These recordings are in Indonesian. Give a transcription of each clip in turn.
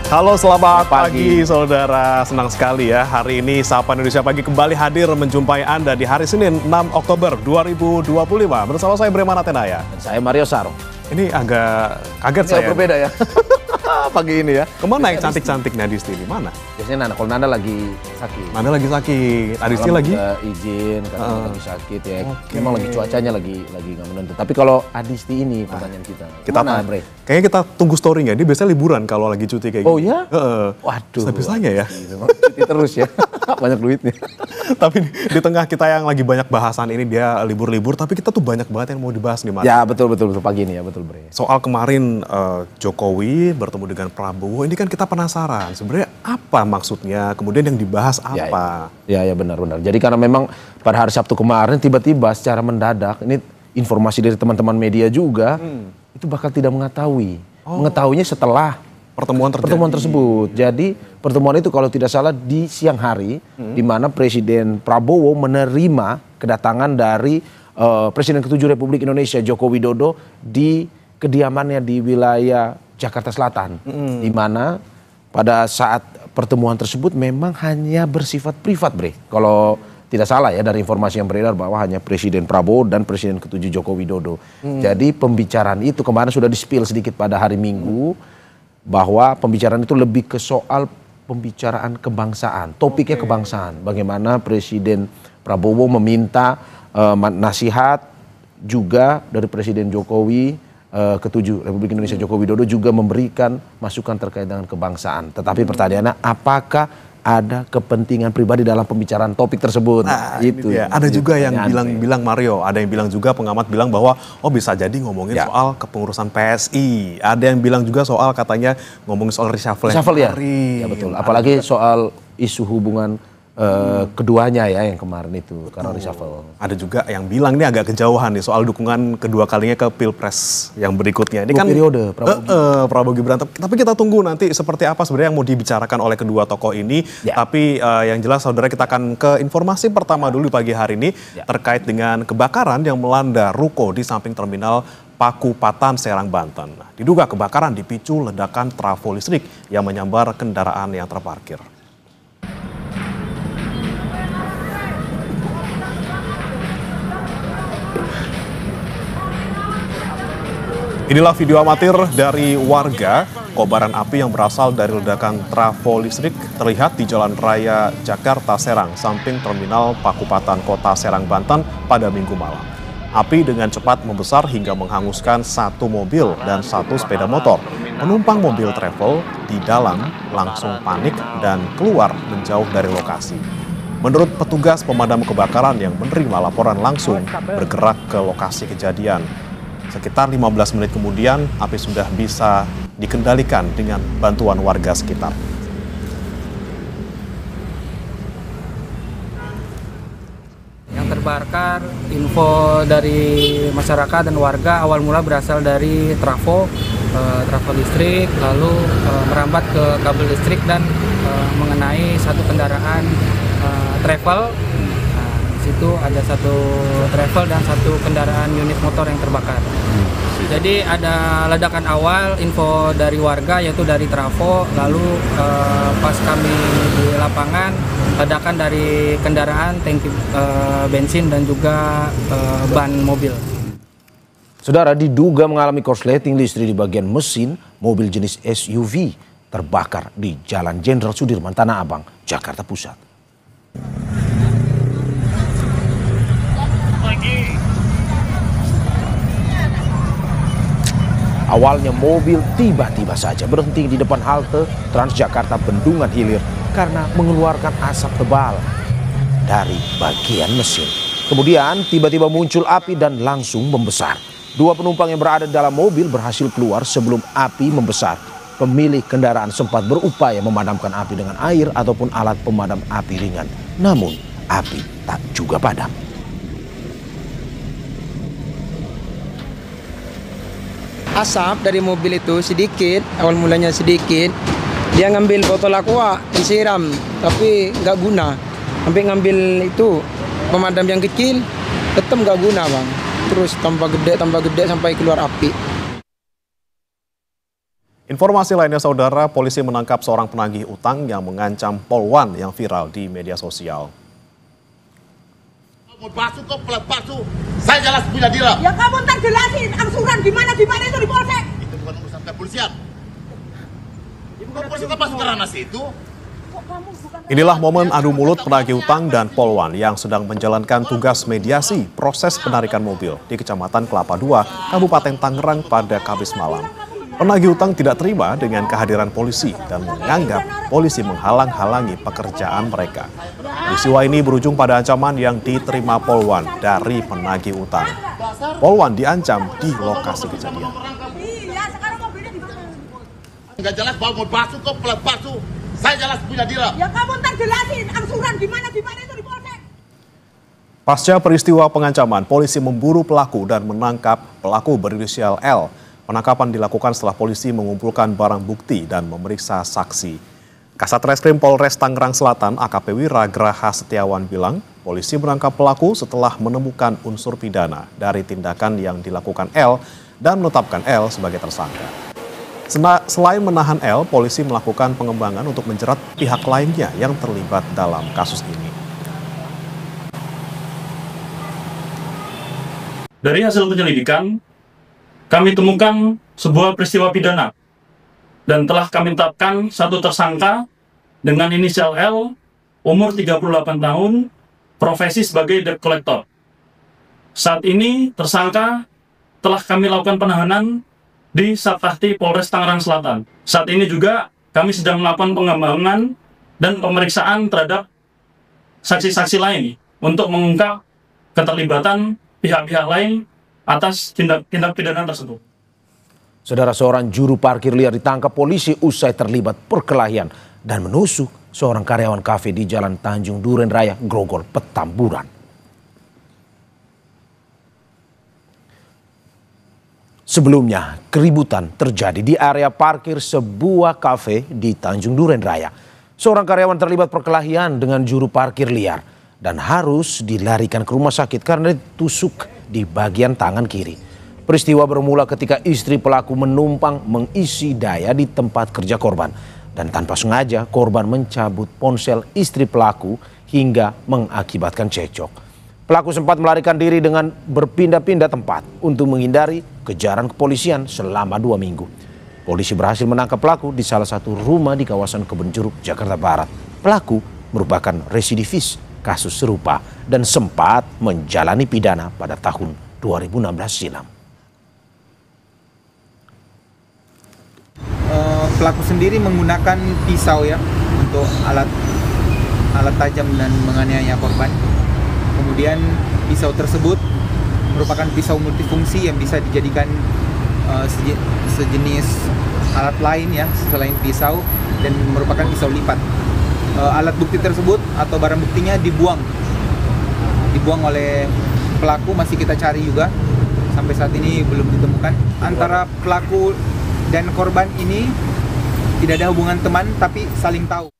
Halo, selamat pagi saudara. Senang sekali ya hari ini Sapa Indonesia Pagi kembali hadir menjumpai Anda di hari Senin 6 Oktober 2025. Bersama saya Bremana Tenaya. Dan saya Mario Saro. Ini agak kaget saya. Berbeda ya pagi ini ya. Kemana yang cantik-cantiknya Disti? Di mana? Biasanya kalau Nanda lagi sakit. Nanda lagi sakit. Adisti lagi? Izin karena lagi sakit ya. Okay. Memang lagi cuacanya lagi nggak menentu. Tapi kalau Adisti ini pertanyaan kita mana, Bre? Kayaknya kita tunggu story-nya. Dia biasanya liburan kalau lagi cuti kayak gitu. Oh ya? Waduh. Bisa-bisanya ya. Cuti terus ya. Banyak duitnya. Tapi di tengah kita yang lagi banyak bahasan ini dia libur-libur, tapi kita tuh banyak banget yang mau dibahas nih, Mas. Ya betul pagi ini ya, betul Bre. Soal kemarin Jokowi bertemu dengan Prabowo, ini kan kita penasaran sebenarnya apa maksudnya, kemudian yang dibahas apa? Ya benar. Jadi karena memang pada hari Sabtu kemarin tiba-tiba secara mendadak, ini informasi dari teman-teman media juga, itu bakal tidak mengetahui. Mengetahuinya setelah pertemuan tersebut. Jadi pertemuan itu kalau tidak salah di siang hari, di mana Presiden Prabowo menerima kedatangan dari Presiden ke-7 Republik Indonesia Joko Widodo di kediamannya di wilayah Jakarta Selatan, di mana pada saat pertemuan tersebut memang hanya bersifat privat, Bre. Kalau tidak salah ya dari informasi yang beredar bahwa hanya Presiden Prabowo dan Presiden ke-7 Joko Widodo. Jadi pembicaraan itu kemarin sudah di-spill sedikit pada hari Minggu, bahwa pembicaraan itu lebih ke soal pembicaraan kebangsaan, topiknya kebangsaan. Bagaimana Presiden Prabowo meminta nasihat juga dari Presiden Jokowi ke-7 Republik Indonesia Joko Widodo juga memberikan masukan terkait dengan kebangsaan. Tetapi pertanyaannya, apakah ada kepentingan pribadi dalam pembicaraan topik tersebut? Nah, itu ya. Ada juga yang bilang Mario, ada yang bilang juga, pengamat bilang bahwa bisa jadi ngomongin soal kepengurusan PSI. Ada yang bilang juga soal katanya ngomongin soal reshuffle ya. Ya betul. Apalagi soal isu hubungan keduanya ya yang kemarin itu karena reshuffle. Ada juga yang bilang ini agak kejauhan nih soal dukungan kedua kalinya ke Pilpres yang berikutnya. Ini kan periode Prabowo Gibran. Tapi kita tunggu nanti seperti apa sebenarnya yang mau dibicarakan oleh kedua tokoh ini. Tapi yang jelas saudara, kita akan ke informasi pertama dulu pagi hari ini terkait dengan kebakaran yang melanda ruko di samping terminal Pakupatan, Serang, Banten. Diduga kebakaran dipicu ledakan trafo listrik yang menyambar kendaraan yang terparkir. Inilah video amatir dari warga. Kobaran api yang berasal dari ledakan trafo listrik terlihat di Jalan Raya Jakarta Serang, samping terminal Pakupatan Kota Serang, Banten pada Minggu malam. Api dengan cepat membesar hingga menghanguskan satu mobil dan satu sepeda motor. Penumpang mobil travel di dalam langsung panik dan keluar menjauh dari lokasi. Menurut petugas pemadam kebakaran yang menerima laporan langsung bergerak ke lokasi kejadian. Sekitar 15 menit kemudian, api sudah bisa dikendalikan dengan bantuan warga sekitar. Yang terbakar, info dari masyarakat dan warga awal mula berasal dari trafo listrik, lalu merambat ke kabel listrik dan mengenai satu kendaraan travel. Itu ada satu travel dan satu kendaraan unit motor yang terbakar. Jadi ada ledakan awal, info dari warga yaitu dari trafo, lalu pas kami di lapangan ledakan dari kendaraan tangki bensin dan juga ban mobil. Saudara, diduga mengalami korsleting listrik di bagian mesin mobil jenis SUV terbakar di Jalan Jenderal Sudirman, Tanah Abang, Jakarta Pusat. Awalnya mobil tiba-tiba saja berhenti di depan halte Transjakarta Bendungan Hilir karena mengeluarkan asap tebal dari bagian mesin. Kemudian tiba-tiba muncul api dan langsung membesar. Dua penumpang yang berada dalam mobil berhasil keluar sebelum api membesar. Pemilik kendaraan sempat berupaya memadamkan api dengan air ataupun alat pemadam api ringan. Namun api tak juga padam. Asap dari mobil itu sedikit, awal mulanya sedikit. Dia ngambil botol aqua, disiram, tapi nggak guna. Sampai ngambil itu pemadam yang kecil, tetap nggak guna, Bang. Terus tambah gede sampai keluar api. Informasi lainnya, saudara, polisi menangkap seorang penagih utang yang mengancam Polwan yang viral di media sosial. Mau palsu kok pelat palsu. Saya jelas punya diri. Ya kamu ntar jelasin angsuran gimana itu di polsek. Itu bukan urusan kepolisian. Polisi kan masuk ke ranah situ. Inilah momen adu mulut penagih utang dan Polwan yang sedang menjalankan tugas mediasi proses penarikan mobil di Kecamatan Kelapa II, Kabupaten Tangerang pada Kamis malam. Penagih utang tidak terima dengan kehadiran polisi dan menganggap polisi menghalang-halangi pekerjaan mereka. Peristiwa ini berujung pada ancaman yang diterima Polwan dari penagih utang. Polwan diancam di lokasi kejadian. Iya, sekarang mobilnya di mana? Enggak jelas bawa mau palsu kok pelat palsu. Saya jelas punya diri. Ya kamu ntar jelasin angsuran gimana itu di polsek. Pasca peristiwa pengancaman, polisi memburu pelaku dan menangkap pelaku berinisial L. Penangkapan dilakukan setelah polisi mengumpulkan barang bukti dan memeriksa saksi. Kasat Reskrim Polres Tangerang Selatan AKP Wiragraha Setiawan bilang, polisi menangkap pelaku setelah menemukan unsur pidana dari tindakan yang dilakukan L dan menetapkan L sebagai tersangka. Selain menahan L, polisi melakukan pengembangan untuk menjerat pihak lainnya yang terlibat dalam kasus ini. Dari hasil penyelidikan, kami temukan sebuah peristiwa pidana dan telah kami tetapkan satu tersangka dengan inisial L, umur 38 tahun, profesi sebagai debt collector. Saat ini tersangka telah kami lakukan penahanan di Satpahti Polres Tangerang Selatan. Saat ini juga kami sedang melakukan pengembangan dan pemeriksaan terhadap saksi-saksi lain untuk mengungkap keterlibatan pihak-pihak lain atas tindak pidana tersebut. Saudara, seorang juru parkir liar ditangkap polisi usai terlibat perkelahian dan menusuk seorang karyawan kafe di Jalan Tanjung Duren Raya, Grogol, Petamburan. Sebelumnya, keributan terjadi di area parkir sebuah kafe di Tanjung Duren Raya. Seorang karyawan terlibat perkelahian dengan juru parkir liar dan harus dilarikan ke rumah sakit karena ditusuk di bagian tangan kiri. Peristiwa bermula ketika istri pelaku menumpang mengisi daya di tempat kerja korban. Dan tanpa sengaja korban mencabut ponsel istri pelaku hingga mengakibatkan cekcok. Pelaku sempat melarikan diri dengan berpindah-pindah tempat untuk menghindari kejaran kepolisian selama 2 minggu. Polisi berhasil menangkap pelaku di salah satu rumah di kawasan Kebun Jeruk, Jakarta Barat. Pelaku merupakan residivis kasus serupa dan sempat menjalani pidana pada tahun 2016 silam. Pelaku sendiri menggunakan pisau ya untuk alat tajam dan menganiaya korban. Kemudian pisau tersebut merupakan pisau multifungsi yang bisa dijadikan sejenis alat lain ya selain pisau dan merupakan pisau lipat. Alat bukti tersebut atau barang buktinya dibuang oleh pelaku, masih kita cari juga, sampai saat ini belum ditemukan. Antara pelaku dan korban ini tidak ada hubungan teman tapi saling tahu.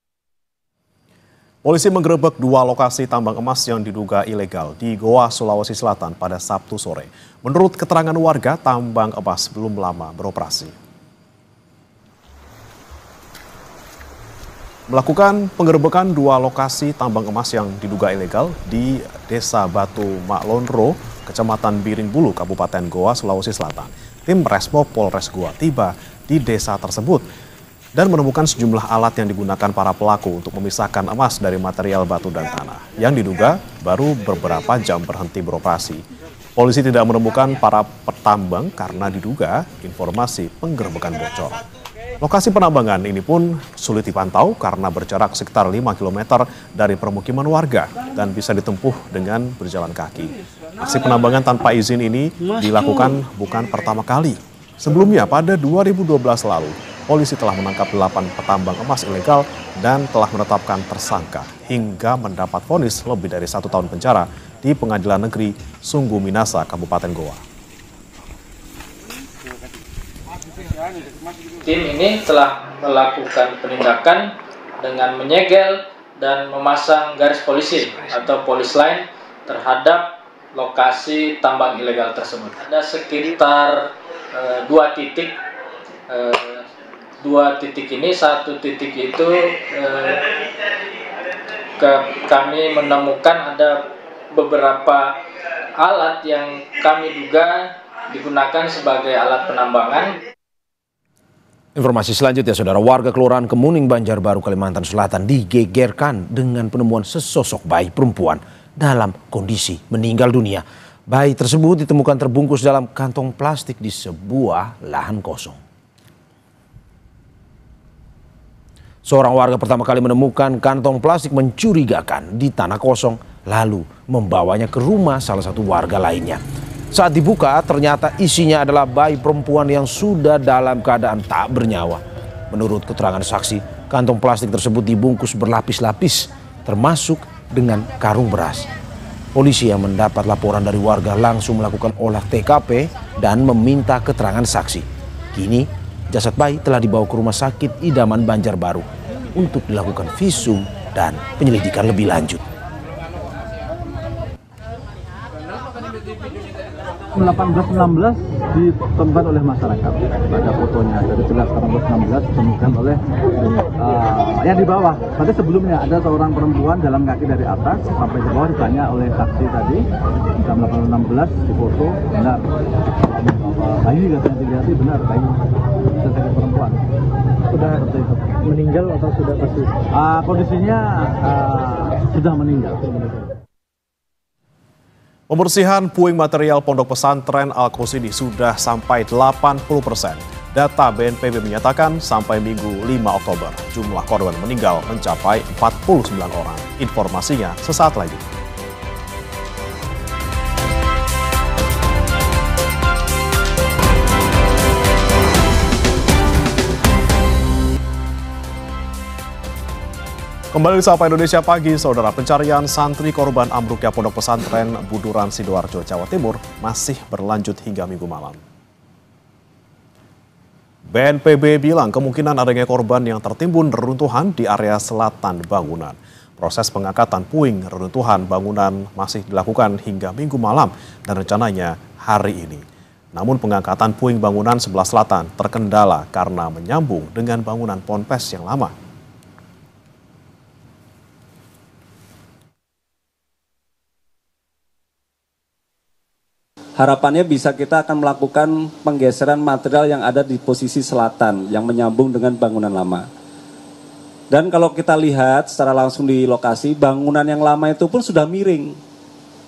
Polisi menggerebek 2 lokasi tambang emas yang diduga ilegal di Goa, Sulawesi Selatan pada Sabtu sore. Menurut keterangan warga, tambang emas belum lama beroperasi. Melakukan penggerebekan 2 lokasi tambang emas yang diduga ilegal di Desa Batu Maklonro, Kecamatan Biring Bulu, Kabupaten Goa, Sulawesi Selatan. Tim Resmob Polres Goa tiba di desa tersebut dan menemukan sejumlah alat yang digunakan para pelaku untuk memisahkan emas dari material batu dan tanah yang diduga baru beberapa jam berhenti beroperasi. Polisi tidak menemukan para petambang karena diduga informasi penggerebekan bocor. Lokasi penambangan ini pun sulit dipantau karena berjarak sekitar 5 km dari permukiman warga dan bisa ditempuh dengan berjalan kaki. Aksi penambangan tanpa izin ini dilakukan bukan pertama kali. Sebelumnya pada 2012 lalu, polisi telah menangkap 8 petambang emas ilegal dan telah menetapkan tersangka hingga mendapat vonis lebih dari 1 tahun penjara di Pengadilan Negeri Sungguh Minasa, Kabupaten Goa. Tim ini telah melakukan penindakan dengan menyegel dan memasang garis polisi atau polis line terhadap lokasi tambang ilegal tersebut. Ada sekitar 2 titik dua titik ini, satu titik itu kami menemukan ada beberapa alat yang kami duga digunakan sebagai alat penambangan. Informasi selanjutnya, saudara, warga Kelurahan Kemuning, Banjarbaru, Kalimantan Selatan digegerkan dengan penemuan sesosok bayi perempuan dalam kondisi meninggal dunia. Bayi tersebut ditemukan terbungkus dalam kantong plastik di sebuah lahan kosong. Seorang warga pertama kali menemukan kantong plastik mencurigakan di tanah kosong, lalu membawanya ke rumah salah satu warga lainnya. Saat dibuka, ternyata isinya adalah bayi perempuan yang sudah dalam keadaan tak bernyawa. Menurut keterangan saksi, kantong plastik tersebut dibungkus berlapis-lapis, termasuk dengan karung beras. Polisi yang mendapat laporan dari warga langsung melakukan olah TKP dan meminta keterangan saksi. Kini, jasad bayi telah dibawa ke Rumah Sakit Idaman Banjarbaru untuk dilakukan visum dan penyelidikan lebih lanjut. 1816 ditemukan oleh masyarakat, ada fotonya, jadi jelas 1816 ditemukan oleh yang di bawah. Berarti sebelumnya ada seorang perempuan jalan kaki dari atas sampai ke bawah, ditanya oleh saksi tadi jam 1816 di foto, benar bayi katanya dilihat, benar bayi sesosok perempuan. Sudah meninggal atau sudah pasti? Kondisinya sudah meninggal. Pembersihan puing material Pondok Pesantren Al-Qasidi sudah sampai 80%. Data BNPB menyatakan sampai Minggu 5 Oktober, jumlah korban meninggal mencapai 49 orang. Informasinya sesaat lagi. Kembali di Sapa Indonesia Pagi, saudara. Pencarian santri korban ambruknya Pondok Pesantren Buduran Sidoarjo, Jawa Timur masih berlanjut hingga Minggu malam. BNPB bilang kemungkinan adanya korban yang tertimbun reruntuhan di area selatan bangunan. Proses pengangkatan puing reruntuhan bangunan masih dilakukan hingga Minggu malam dan rencananya hari ini. Namun pengangkatan puing bangunan sebelah selatan terkendala karena menyambung dengan bangunan ponpes yang lama. Harapannya bisa kita akan melakukan penggeseran material yang ada di posisi selatan yang menyambung dengan bangunan lama. Dan kalau kita lihat secara langsung di lokasi, bangunan yang lama itu pun sudah miring.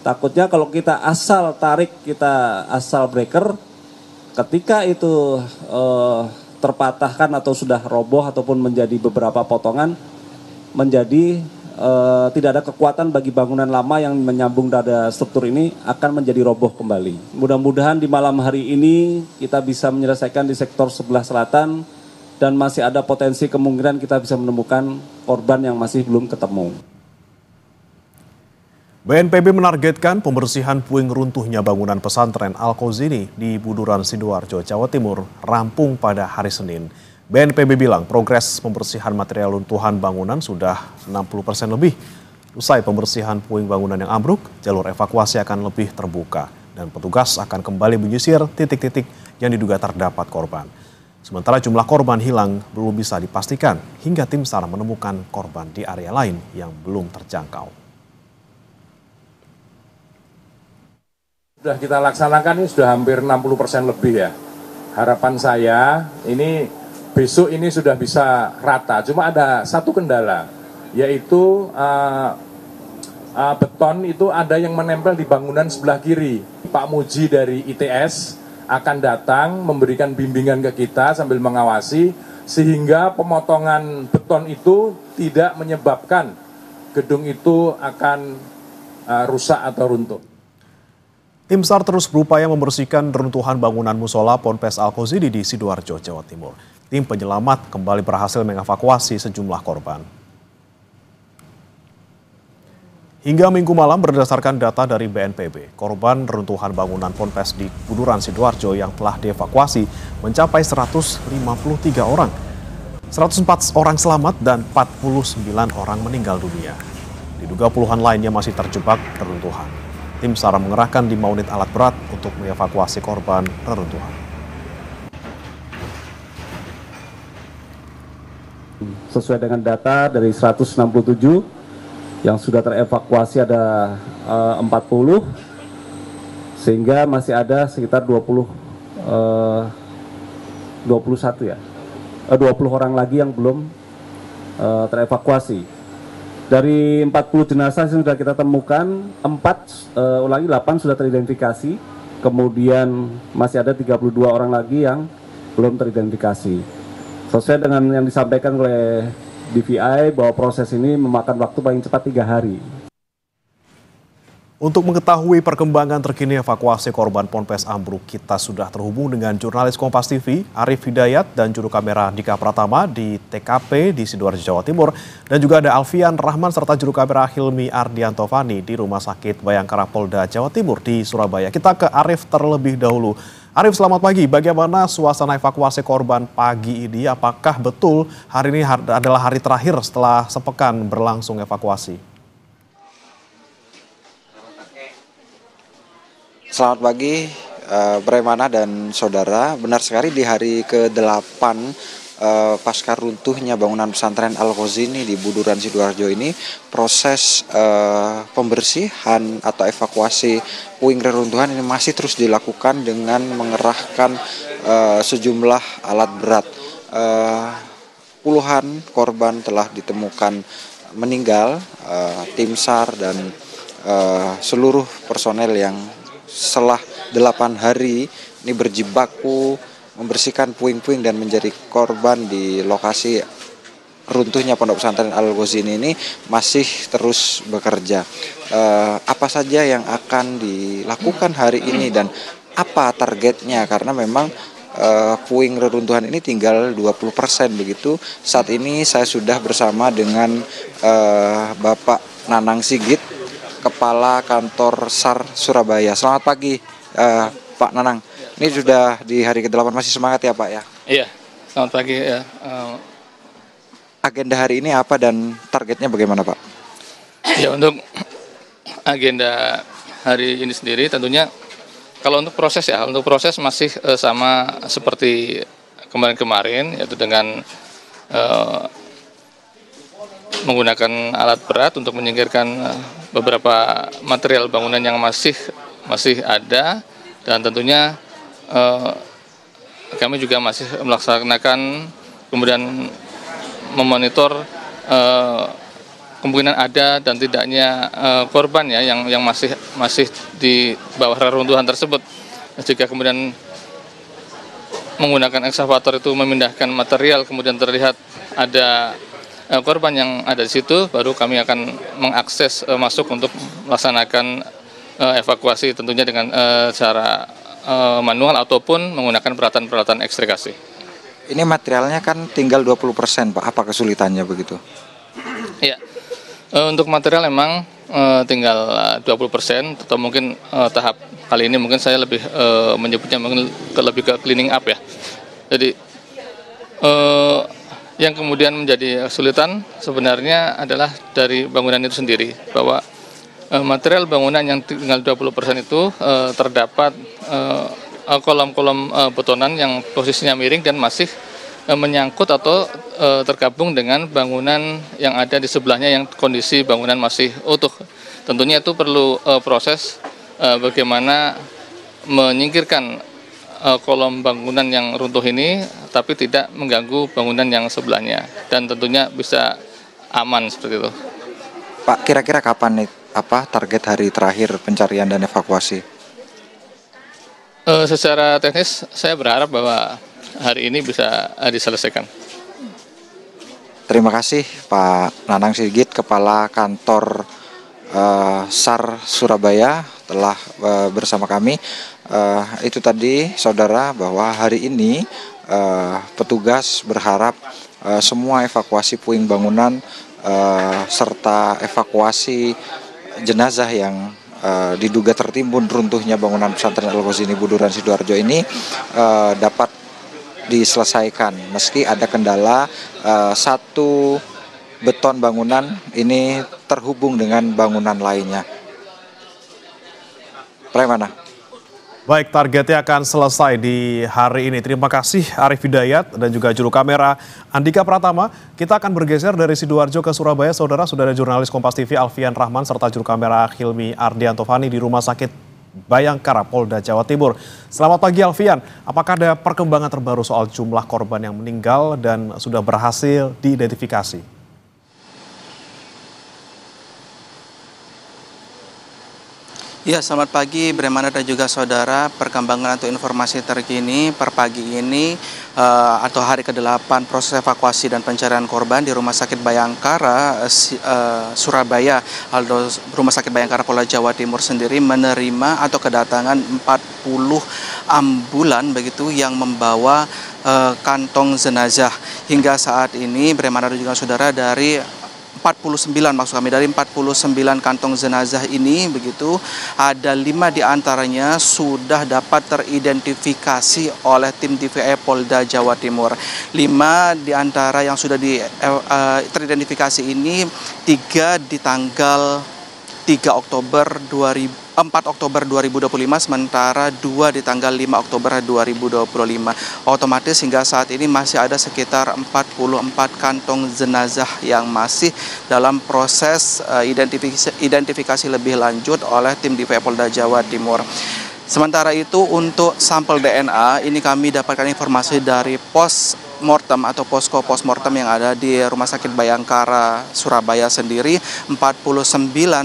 Takutnya kalau kita asal tarik, kita asal breaker, ketika itu terpatahkan atau sudah roboh ataupun menjadi beberapa potongan, menjadi tidak ada kekuatan bagi bangunan lama yang menyambung pada struktur ini akan menjadi roboh kembali. Mudah-mudahan di malam hari ini kita bisa menyelesaikan di sektor sebelah selatan dan masih ada potensi kemungkinan kita bisa menemukan korban yang masih belum ketemu. BNPB menargetkan pembersihan puing runtuhnya bangunan pesantren Al-Qasidi di Buduran Sidoarjo, Jawa Timur rampung pada hari Senin. BNPB bilang progres pembersihan material runtuhan bangunan sudah 60% lebih. Usai pembersihan puing bangunan yang ambruk, jalur evakuasi akan lebih terbuka dan petugas akan kembali menyisir titik-titik yang diduga terdapat korban. Sementara jumlah korban hilang belum bisa dipastikan hingga tim SAR menemukan korban di area lain yang belum terjangkau. Sudah kita laksanakan ini sudah hampir 60% lebih ya. Harapan saya ini besok ini sudah bisa rata, cuma ada satu kendala, yaitu beton itu ada yang menempel di bangunan sebelah kiri. Pak Muji dari ITS akan datang memberikan bimbingan ke kita sambil mengawasi, sehingga pemotongan beton itu tidak menyebabkan gedung itu akan rusak atau runtuh. Tim SAR terus berupaya membersihkan reruntuhan bangunan musola Ponpes Al-Qasidi di Sidoarjo, Jawa Timur. Tim penyelamat kembali berhasil mengevakuasi sejumlah korban. Hingga Minggu malam berdasarkan data dari BNPB, korban reruntuhan bangunan Ponpes di Buduran Sidoarjo yang telah dievakuasi mencapai 153 orang. 104 orang selamat dan 49 orang meninggal dunia. Diduga puluhan lainnya masih terjebak reruntuhan. Tim SAR mengerahkan 5 unit alat berat untuk mengevakuasi korban reruntuhan. Sesuai dengan data dari 167 yang sudah terevakuasi ada 40, sehingga masih ada sekitar 20 orang lagi yang belum terevakuasi. Dari 40 jenazah yang sudah kita temukan, 8 sudah teridentifikasi, kemudian masih ada 32 orang lagi yang belum teridentifikasi. Sesuai dengan yang disampaikan oleh DVI bahwa proses ini memakan waktu paling cepat 3 hari. Untuk mengetahui perkembangan terkini evakuasi korban Ponpes ambruk, kita sudah terhubung dengan jurnalis Kompas TV, Arif Hidayat, dan juru kamera Dika Pratama di TKP di Sidoarjo, Jawa Timur. Dan juga ada Alfian Rahman serta juru kamera Hilmi Ardiantovani di Rumah Sakit Bayangkara Polda Jawa Timur di Surabaya. Kita ke Arif terlebih dahulu. Arif, selamat pagi. Bagaimana suasana evakuasi korban pagi ini? Apakah betul hari ini adalah hari terakhir setelah sepekan berlangsung evakuasi? Selamat pagi, Bremana dan saudara. Benar sekali, di hari ke-8 pasca runtuhnya bangunan pesantren Al-Ghazini di Buduran Sidoarjo ini, proses pembersihan atau evakuasi puing reruntuhan ini masih terus dilakukan dengan mengerahkan sejumlah alat berat. Puluhan korban telah ditemukan meninggal, tim SAR dan seluruh personel yang setelah 8 hari ini berjibaku membersihkan puing-puing dan menjadi korban di lokasi runtuhnya Pondok Pesantren Al-Ghazini ini masih terus bekerja. Apa saja yang akan dilakukan hari ini dan apa targetnya, karena memang puing reruntuhan ini tinggal 20% begitu. Saat ini saya sudah bersama dengan Bapak Nanang Sigit, Kepala Kantor SAR Surabaya. Selamat pagi Pak Nanang. Ini sudah di hari ke-8, masih semangat ya Pak ya? Iya, selamat pagi ya. Agenda hari ini apa dan targetnya bagaimana Pak? Ya, untuk agenda hari ini sendiri tentunya kalau untuk proses masih sama seperti kemarin-kemarin, yaitu dengan menggunakan alat berat untuk menyingkirkan beberapa material bangunan yang masih ada, dan tentunya kami juga masih melaksanakan kemudian memonitor kemungkinan ada dan tidaknya korban ya yang masih di bawah reruntuhan tersebut. Jika kemudian menggunakan ekskavator itu memindahkan material kemudian terlihat ada korban yang ada di situ, baru kami akan mengakses masuk untuk melaksanakan evakuasi, tentunya dengan cara manual ataupun menggunakan peralatan-peralatan ekstrikasi. Ini materialnya kan tinggal 20% Pak, apa kesulitannya begitu? Ya, untuk material memang tinggal 20%, atau mungkin tahap kali ini mungkin saya lebih menyebutnya mungkin lebih ke cleaning up ya. Jadi yang kemudian menjadi kesulitan sebenarnya adalah dari bangunan itu sendiri, bahwa material bangunan yang tinggal 20% itu terdapat kolom-kolom betonan yang posisinya miring dan masih menyangkut atau tergabung dengan bangunan yang ada di sebelahnya yang kondisi bangunan masih utuh. Tentunya itu perlu proses bagaimana menyingkirkan kolom bangunan yang runtuh ini, tapi tidak mengganggu bangunan yang sebelahnya, dan tentunya bisa aman seperti itu. Pak, kira-kira kapan nih target hari terakhir pencarian dan evakuasi? Secara teknis saya berharap bahwa hari ini bisa diselesaikan. Terima kasih Pak Nanang Sigit, Kepala Kantor SAR Surabaya, telah bersama kami. Itu tadi saudara, bahwa hari ini petugas berharap semua evakuasi puing bangunan serta evakuasi jenazah yang diduga tertimbun runtuhnya bangunan pesantren Al-Ghazini Buduran Sidoarjo ini dapat diselesaikan, meski ada kendala satu beton bangunan ini terhubung dengan bangunan lainnya. Bagaimana? Baik, targetnya akan selesai di hari ini. Terima kasih Arif Hidayat dan juga juru kamera Andika Pratama. Kita akan bergeser dari Sidoarjo ke Surabaya. Saudara, sudah ada jurnalis Kompas TV Alfian Rahman serta juru kamera Hilmi Ardianto Fani di Rumah Sakit Bayangkara, Polda Jawa Timur. Selamat pagi Alfian, apakah ada perkembangan terbaru soal jumlah korban yang meninggal dan sudah berhasil diidentifikasi? Ya, selamat pagi Bremana dan juga saudara. Perkembangan atau informasi terkini per pagi ini atau hari ke-8 proses evakuasi dan pencarian korban di Rumah Sakit Bayangkara Surabaya atau Rumah Sakit Bayangkara Polda Jawa Timur sendiri menerima atau kedatangan 40 ambulan begitu yang membawa kantong jenazah. Hingga saat ini Bremana dan juga saudara dari 49 maksud kami dari 49 kantong jenazah ini begitu ada 5 diantaranya sudah dapat teridentifikasi oleh tim DVI Polda Jawa Timur. 5 diantara yang sudah teridentifikasi ini 3 di tanggal 4 Oktober 2025 sementara 2 di tanggal 5 Oktober 2025. Otomatis hingga saat ini masih ada sekitar 44 kantong jenazah yang masih dalam proses identifikasi lebih lanjut oleh tim DVI Polda Jawa Timur. Sementara itu untuk sampel DNA ini kami dapatkan informasi dari postmortem atau posko postmortem yang ada di Rumah Sakit Bayangkara Surabaya sendiri. 49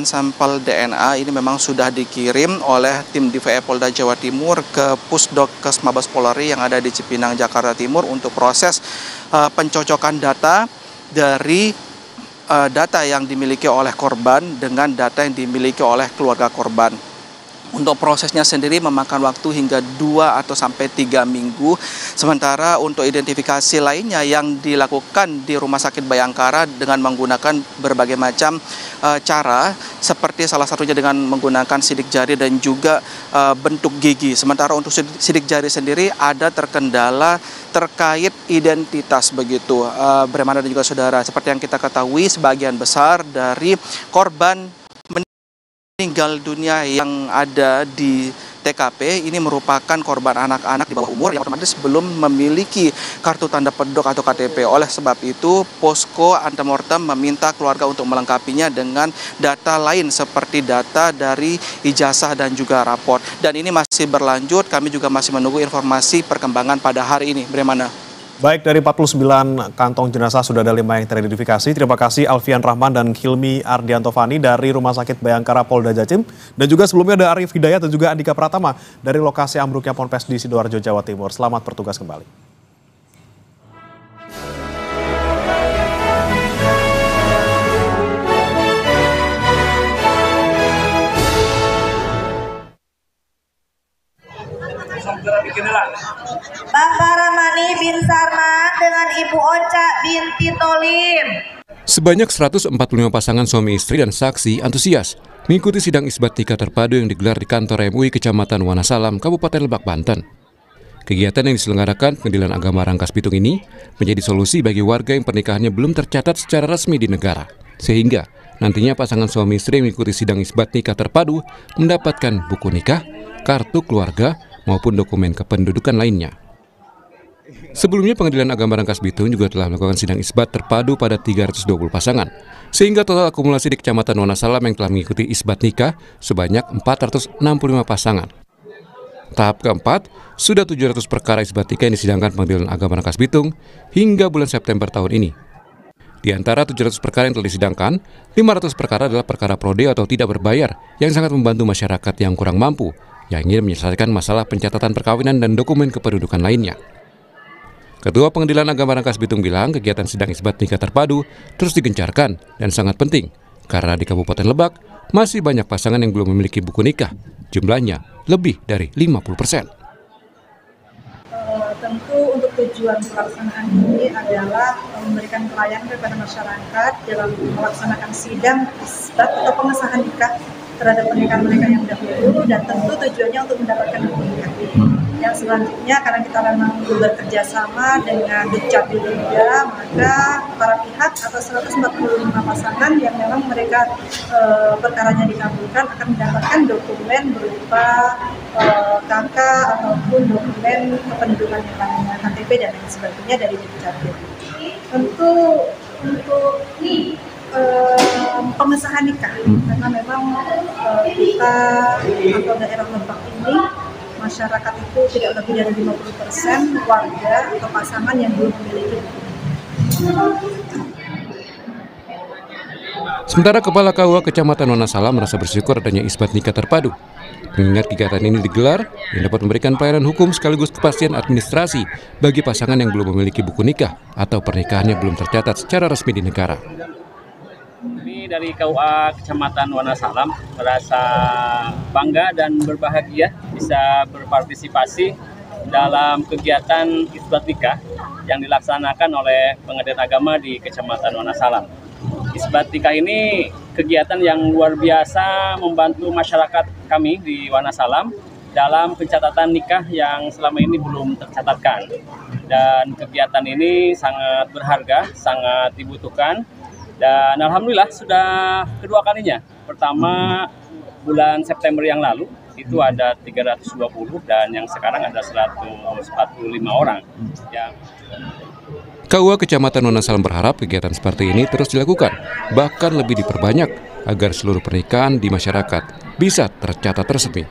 sampel DNA ini memang sudah dikirim oleh tim DVI Polda Jawa Timur ke Pusdokes Mabes Polri yang ada di Cipinang, Jakarta Timur untuk proses pencocokan data dari data yang dimiliki oleh korban dengan data yang dimiliki oleh keluarga korban. Untuk prosesnya sendiri memakan waktu hingga 2 atau sampai 3 minggu. Sementara untuk identifikasi lainnya yang dilakukan di Rumah Sakit Bayangkara dengan menggunakan berbagai macam cara, seperti salah satunya dengan menggunakan sidik jari dan juga bentuk gigi. Sementara untuk sidik jari sendiri ada terkendala terkait identitas begitu. Bremana dan juga saudara, seperti yang kita ketahui sebagian besar dari korban meninggal dunia yang ada di TKP ini merupakan korban anak-anak di bawah umur yang otomatis belum memiliki kartu tanda penduduk atau KTP. Oleh sebab itu, posko antemortem meminta keluarga untuk melengkapinya dengan data lain seperti data dari ijazah dan juga raport. Dan ini masih berlanjut, kami juga masih menunggu informasi perkembangan pada hari ini. Bremana. Baik, dari 49 kantong jenazah sudah ada 5 yang teridentifikasi. Terima kasih Alfian Rahman dan Hilmi Ardianto Fani dari Rumah Sakit Bayangkara Polda Jatim. Dan juga sebelumnya ada Arif Hidayat dan juga Andika Pratama dari lokasi ambruknya Ponpes di Sidoarjo, Jawa Timur. Selamat bertugas kembali. Bang Karamani bin Sarman dengan Ibu Oca binti Tolim. Sebanyak 145 pasangan suami istri dan saksi antusias mengikuti sidang isbat nikah terpadu yang digelar di kantor MUI Kecamatan Wonosalam, Kabupaten Lebak, Banten. Kegiatan yang diselenggarakan Pengadilan Agama Rangkas Bitung ini menjadi solusi bagi warga yang pernikahannya belum tercatat secara resmi di negara. Sehingga nantinya pasangan suami istri yang mengikuti sidang isbat nikah terpadu mendapatkan buku nikah, kartu keluarga, maupun dokumen kependudukan lainnya. Sebelumnya Pengadilan Agama Rangkas Bitung juga telah melakukan sidang isbat terpadu pada 320 pasangan, sehingga total akumulasi di Kecamatan Wonosalam yang telah mengikuti isbat nikah sebanyak 465 pasangan. Tahap keempat, sudah 700 perkara isbat nikah yang disidangkan Pengadilan Agama Rangkas Bitung hingga bulan September tahun ini. Di antara 700 perkara yang telah disidangkan, 500 perkara adalah perkara prode atau tidak berbayar yang sangat membantu masyarakat yang kurang mampu yang ingin menyelesaikan masalah pencatatan perkawinan dan dokumen kependudukan lainnya. Ketua Pengadilan Agama Rangkas Bitung bilang kegiatan sidang isbat nikah terpadu terus digencarkan dan sangat penting karena di Kabupaten Lebak masih banyak pasangan yang belum memiliki buku nikah, jumlahnya lebih dari 50%. Tentu untuk tujuan pelaksanaan ini adalah memberikan pelayanan kepada masyarakat dalam melaksanakan sidang isbat atau pengesahan nikah terhadap pernikahan mereka yang dahulu, dan tentu tujuannya untuk mendapatkan buku nikah. Yang selanjutnya karena kita memang bekerja sama dengan Dukcapil juga, maka para pihak atau 145 pasangan yang memang mereka perkaranya dikabulkan akan mendapatkan dokumen berupa KK ataupun dokumen kependudukan yang lainnya, KTP dan lain sebagainya dari Dukcapil. Untuk pengesahan nikah, karena memang kita atau daerah Lebak ini masyarakat itu tidak lebih dari 50% warga atau pasangan yang belum memiliki. Sementara Kepala KUA Kecamatan Wonosalam merasa bersyukur adanya isbat nikah terpadu. Mengingat kegiatan ini digelar yang dapat memberikan pelayanan hukum sekaligus kepastian administrasi bagi pasangan yang belum memiliki buku nikah atau pernikahannya belum tercatat secara resmi di negara. Kami dari KUA Kecamatan Wonosalam merasa bangga dan berbahagia bisa berpartisipasi dalam kegiatan isbat nikah yang dilaksanakan oleh Pengadilan Agama di Kecamatan Wonosalam. Isbat nikah ini kegiatan yang luar biasa membantu masyarakat kami di Wonosalam dalam pencatatan nikah yang selama ini belum tercatatkan. Dan kegiatan ini sangat berharga, sangat dibutuhkan. Dan alhamdulillah sudah kedua kalinya. Pertama bulan September yang lalu itu ada 320 dan yang sekarang ada 145 orang. Ya. KUA Kecamatan Wonosalam berharap kegiatan seperti ini terus dilakukan, bahkan lebih diperbanyak agar seluruh pernikahan di masyarakat bisa tercatat resmi.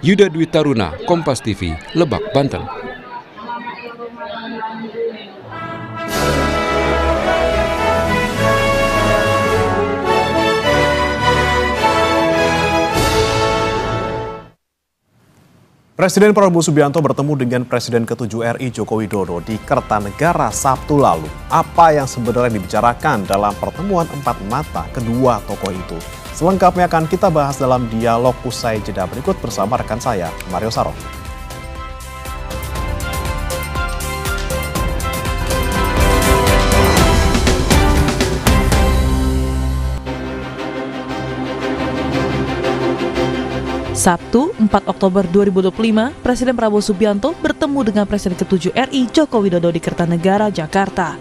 Yuda Dwi Taruna, Kompas TV, Lebak, Banten. Presiden Prabowo Subianto bertemu dengan Presiden ke-7 RI Joko Widodo di Kertanegara Sabtu lalu. Apa yang sebenarnya dibicarakan dalam pertemuan empat mata kedua tokoh itu? Selengkapnya akan kita bahas dalam dialog usai jeda berikut bersama rekan saya, Mario Saro. Sabtu, 4 Oktober 2025, Presiden Prabowo Subianto bertemu dengan Presiden ke-7 RI Joko Widodo di Kertanegara, Jakarta.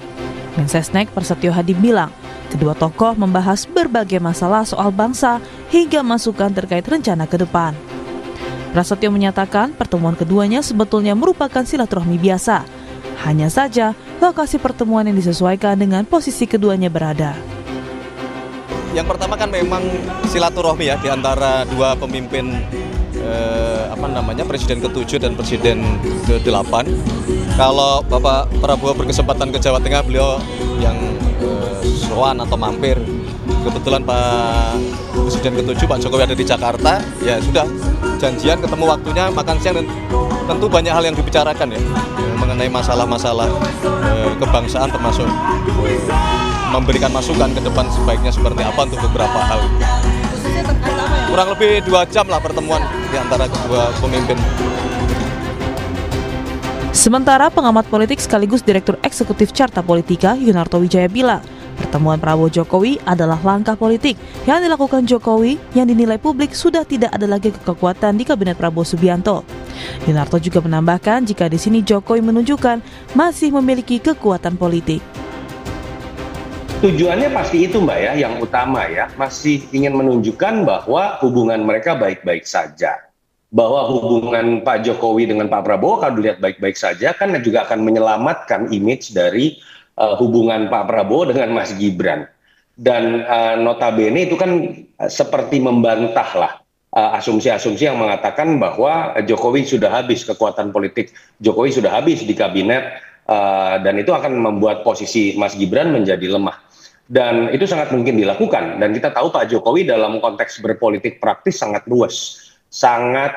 Mensesnek Prasetyo Hadi bilang, kedua tokoh membahas berbagai masalah soal bangsa hingga masukan terkait rencana ke depan. Prasetyo menyatakan pertemuan keduanya sebetulnya merupakan silaturahmi biasa. Hanya saja, lokasi pertemuan yang disesuaikan dengan posisi keduanya berada. Yang pertama kan memang silaturahmi ya di antara dua pemimpin Presiden ke-7 dan Presiden ke-8. Kalau Bapak Prabowo berkesempatan ke Jawa Tengah, beliau yang sowan atau mampir. Kebetulan Pak Presiden ke-7 Pak Jokowi ada di Jakarta, ya sudah janjian ketemu waktunya makan siang dan tentu banyak hal yang dibicarakan ya mengenai masalah-masalah kebangsaan termasuk memberikan masukan ke depan sebaiknya seperti apa untuk beberapa hal. Kurang lebih 2 jam lah pertemuan di antara kedua pemimpin. Sementara pengamat politik sekaligus Direktur Eksekutif Carta Politika Yunarto Wijaya bilang, pertemuan Prabowo Jokowi adalah langkah politik yang dilakukan Jokowi yang dinilai publik sudah tidak ada lagi kekuatan di Kabinet Prabowo Subianto. Yunarto juga menambahkan jika di sini Jokowi menunjukkan masih memiliki kekuatan politik. Tujuannya pasti itu Mbak ya, yang utama ya, masih ingin menunjukkan bahwa hubungan mereka baik-baik saja. Bahwa hubungan Pak Jokowi dengan Pak Prabowo kalau dilihat baik-baik saja kan juga akan menyelamatkan image dari hubungan Pak Prabowo dengan Mas Gibran. Dan notabene itu kan seperti membantah lah asumsi-asumsi yang mengatakan bahwa Jokowi sudah habis kekuatan politik, Jokowi sudah habis di kabinet, dan itu akan membuat posisi Mas Gibran menjadi lemah. Dan itu sangat mungkin dilakukan, dan kita tahu Pak Jokowi dalam konteks berpolitik praktis sangat luas, sangat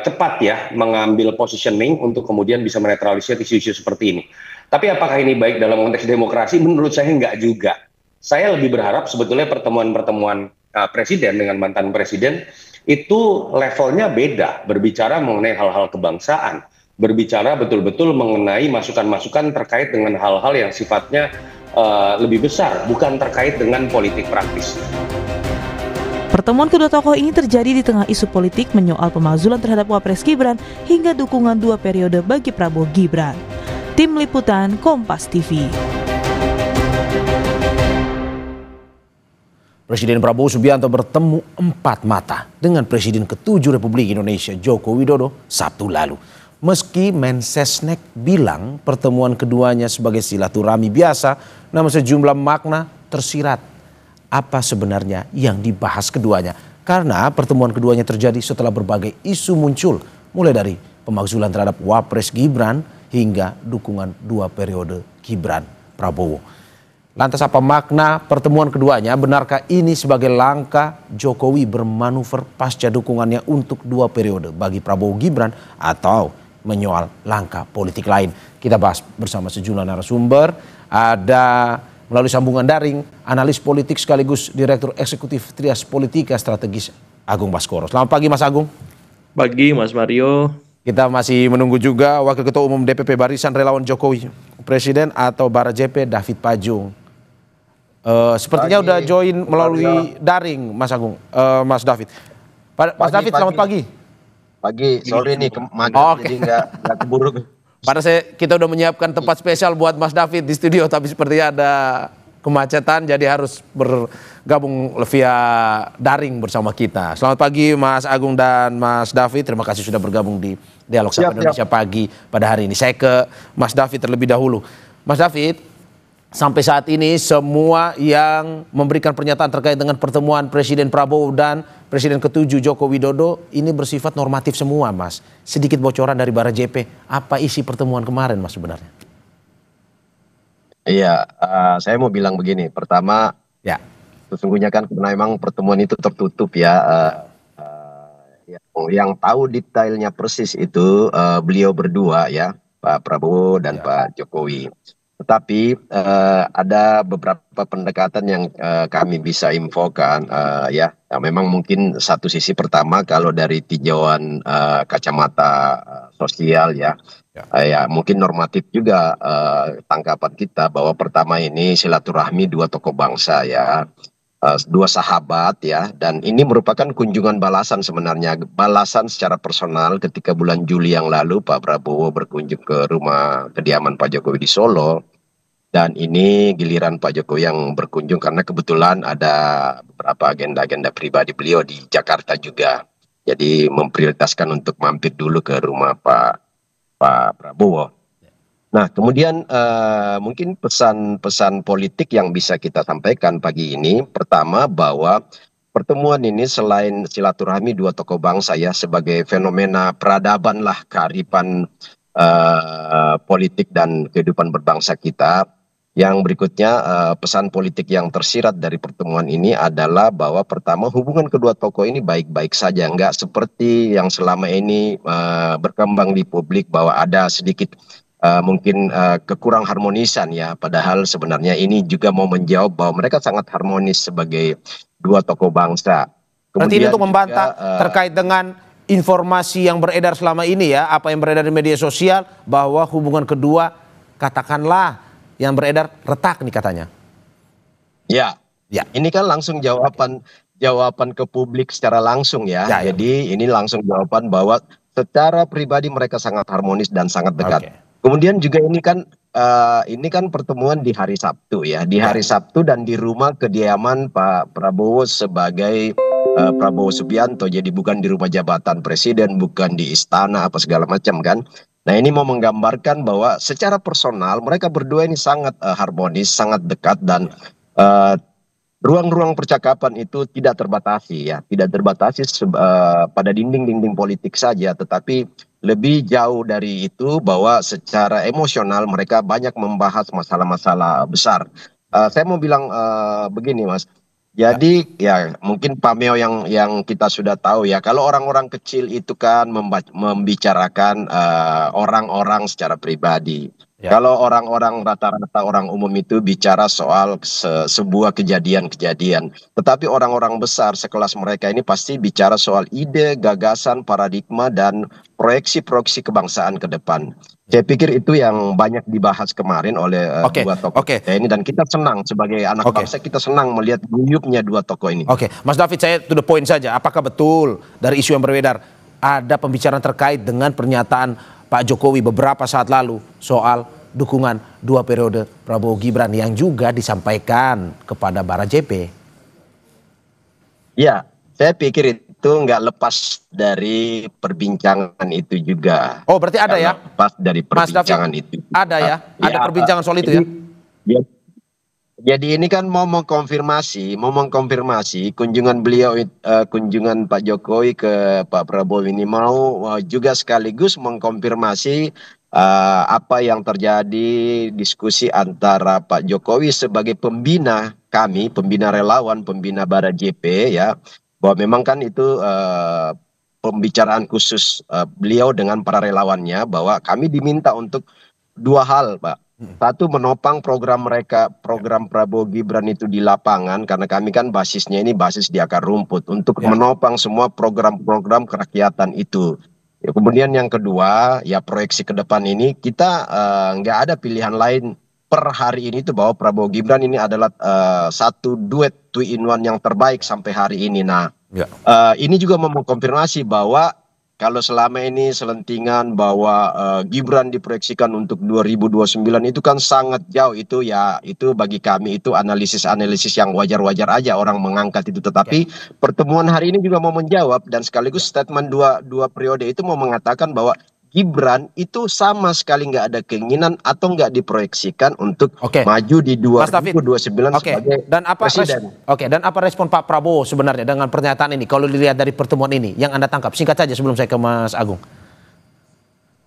cepat ya mengambil positioning untuk kemudian bisa menetralisir isu-isu seperti ini. Tapi apakah ini baik dalam konteks demokrasi? Menurut saya enggak juga. Saya lebih berharap sebetulnya pertemuan-pertemuan presiden dengan mantan presiden itu levelnya beda, berbicara mengenai hal-hal kebangsaan, berbicara betul-betul mengenai masukan-masukan terkait dengan hal-hal yang sifatnya lebih besar, bukan terkait dengan politik praktis. Pertemuan kedua tokoh ini terjadi di tengah isu politik menyoal pemakzulan terhadap Wapres Gibran hingga dukungan 2 periode bagi Prabowo Gibran. Tim Liputan Kompas TV. Presiden Prabowo Subianto bertemu 4 mata dengan Presiden ke-7 Republik Indonesia Joko Widodo Sabtu lalu. Meski Mensesnek bilang pertemuan keduanya sebagai silaturahmi biasa, namun sejumlah makna tersirat. Apa sebenarnya yang dibahas keduanya? Karena pertemuan keduanya terjadi setelah berbagai isu muncul, mulai dari pemakzulan terhadap Wapres Gibran hingga dukungan 2 periode Gibran Prabowo. Lantas apa makna pertemuan keduanya? Benarkah ini sebagai langkah Jokowi bermanuver pasca dukungannya untuk 2 periode bagi Prabowo Gibran atau menyoal langkah politik lain? Kita bahas bersama sejumlah narasumber. Ada melalui sambungan daring analis politik sekaligus Direktur Eksekutif Trias Politika Strategis Agung Baskoro. Selamat pagi Mas Agung. Pagi Mas Mario. Kita masih menunggu juga Wakil Ketua Umum DPP Barisan Relawan Jokowi Presiden atau Barajepe David Pajung. Sepertinya udah join melalui daring Mas Agung, Mas David. Mas David, selamat pagi. Pagi, sorry nih maghrib jadi nggak keburu. Padahal kita udah menyiapkan tempat spesial buat Mas David di studio, tapi sepertinya ada kemacetan jadi harus bergabung via daring bersama kita. Selamat pagi Mas Agung dan Mas David, terima kasih sudah bergabung di Dialog Sapa Indonesia Pagi pada hari ini. Saya ke Mas David terlebih dahulu. Mas David, sampai saat ini semua yang memberikan pernyataan terkait dengan pertemuan Presiden Prabowo dan Presiden ke-7 Joko Widodo ini bersifat normatif semua, Mas. Sedikit bocoran dari Barajepe, apa isi pertemuan kemarin, Mas, sebenarnya? Iya, saya mau bilang begini. Pertama, ya sesungguhnya kan karena memang pertemuan itu tertutup ya. Yang tahu detailnya persis itu beliau berdua ya, Pak Prabowo dan Pak Jokowi. Tetapi ada beberapa pendekatan yang kami bisa infokan ya. Memang mungkin satu sisi pertama kalau dari tinjauan kacamata sosial ya, ya mungkin normatif juga tangkapan kita bahwa pertama ini silaturahmi 2 tokoh bangsa ya, 2 sahabat ya, dan ini merupakan kunjungan balasan sebenarnya, balasan secara personal ketika bulan Juli yang lalu Pak Prabowo berkunjung ke rumah kediaman Pak Jokowi di Solo. Dan ini giliran Pak Jokowi yang berkunjung karena kebetulan ada beberapa agenda-agenda pribadi beliau di Jakarta juga. Jadi memprioritaskan untuk mampir dulu ke rumah Pak Prabowo. Nah kemudian mungkin pesan-pesan politik yang bisa kita sampaikan pagi ini. Pertama bahwa pertemuan ini selain silaturahmi 2 tokoh bangsa ya sebagai fenomena peradaban lah kearifan politik dan kehidupan berbangsa kita. Yang berikutnya pesan politik yang tersirat dari pertemuan ini adalah bahwa pertama hubungan kedua tokoh ini baik-baik saja, enggak seperti yang selama ini berkembang di publik bahwa ada sedikit mungkin kekurang harmonisan ya, padahal sebenarnya ini juga mau menjawab bahwa mereka sangat harmonis sebagai 2 tokoh bangsa. Berarti ini untuk membantah terkait dengan informasi yang beredar selama ini ya, apa yang beredar di media sosial bahwa hubungan kedua katakanlah yang beredar retak nih katanya. Ya, ini kan langsung jawaban ke publik secara langsung ya. Jadi ini langsung jawaban bahwa secara pribadi mereka sangat harmonis dan sangat dekat. Kemudian juga ini kan pertemuan di hari Sabtu ya, di hari Sabtu dan di rumah kediaman Pak Prabowo sebagai Prabowo Subianto. Jadi bukan di rumah jabatan presiden, bukan di istana apa segala macam kan. Nah ini mau menggambarkan bahwa secara personal mereka berdua ini sangat harmonis, sangat dekat dan ruang-ruang percakapan itu tidak terbatasi ya, tidak terbatasi pada dinding-dinding politik saja, tetapi lebih jauh dari itu bahwa secara emosional mereka banyak membahas masalah-masalah besar. Saya mau bilang begini Mas. Jadi ya mungkin pameo yang kita sudah tahu ya, kalau orang-orang kecil itu kan membicarakan orang-orang secara pribadi. Kalau orang-orang rata-rata orang umum itu bicara soal sebuah kejadian-kejadian, tetapi orang-orang besar sekelas mereka ini pasti bicara soal ide, gagasan, paradigma, dan proyeksi-proyeksi kebangsaan ke depan. Saya pikir itu yang banyak dibahas kemarin oleh dua tokoh kita ini, dan kita senang sebagai anak bangsa, kita senang melihat guyupnya dua tokoh ini. Mas David, saya to the point saja. Apakah betul dari isu yang beredar ada pembicaraan terkait dengan pernyataan Pak Jokowi beberapa saat lalu soal dukungan 2 periode Prabowo Gibran yang juga disampaikan kepada Bara JP? Ya, saya pikir itu nggak lepas dari perbincangan itu juga. Oh, berarti ada ya? Lepas dari perbincangan itu. Ada ya? Ada perbincangan soal itu ya? Jadi ini kan mau mengkonfirmasi kunjungan beliau, kunjungan Pak Jokowi ke Pak Prabowo ini mau juga sekaligus mengkonfirmasi apa yang terjadi diskusi antara Pak Jokowi sebagai pembina kami, pembina relawan, pembina Bara JP ya, bahwa memang kan itu pembicaraan khusus beliau dengan para relawannya, bahwa kami diminta untuk 2 hal, Pak. Satu, menopang program mereka, program Prabowo Gibran itu di lapangan, karena kami kan basisnya ini basis di akar rumput, untuk menopang semua program-program kerakyatan itu. Ya, kemudian yang kedua, ya proyeksi ke depan ini kita nggak ada pilihan lain per hari ini, itu bahwa Prabowo Gibran ini adalah satu duet 2-in-1 yang terbaik sampai hari ini. Nah, ini juga mengkonfirmasi bahwa kalau selama ini selentingan bahwa Gibran diproyeksikan untuk 2029 itu kan sangat jauh, itu ya, itu bagi kami itu analisis-analisis yang wajar-wajar aja orang mengangkat itu. Tetapi pertemuan hari ini juga mau menjawab, dan sekaligus statement dua periode itu mau mengatakan bahwa Gibran itu sama sekali nggak ada keinginan atau nggak diproyeksikan untuk maju di 2029 sebagai presiden. Dan apa respon Pak Prabowo sebenarnya dengan pernyataan ini? Kalau dilihat dari pertemuan ini, yang Anda tangkap singkat saja sebelum saya ke Mas Agung.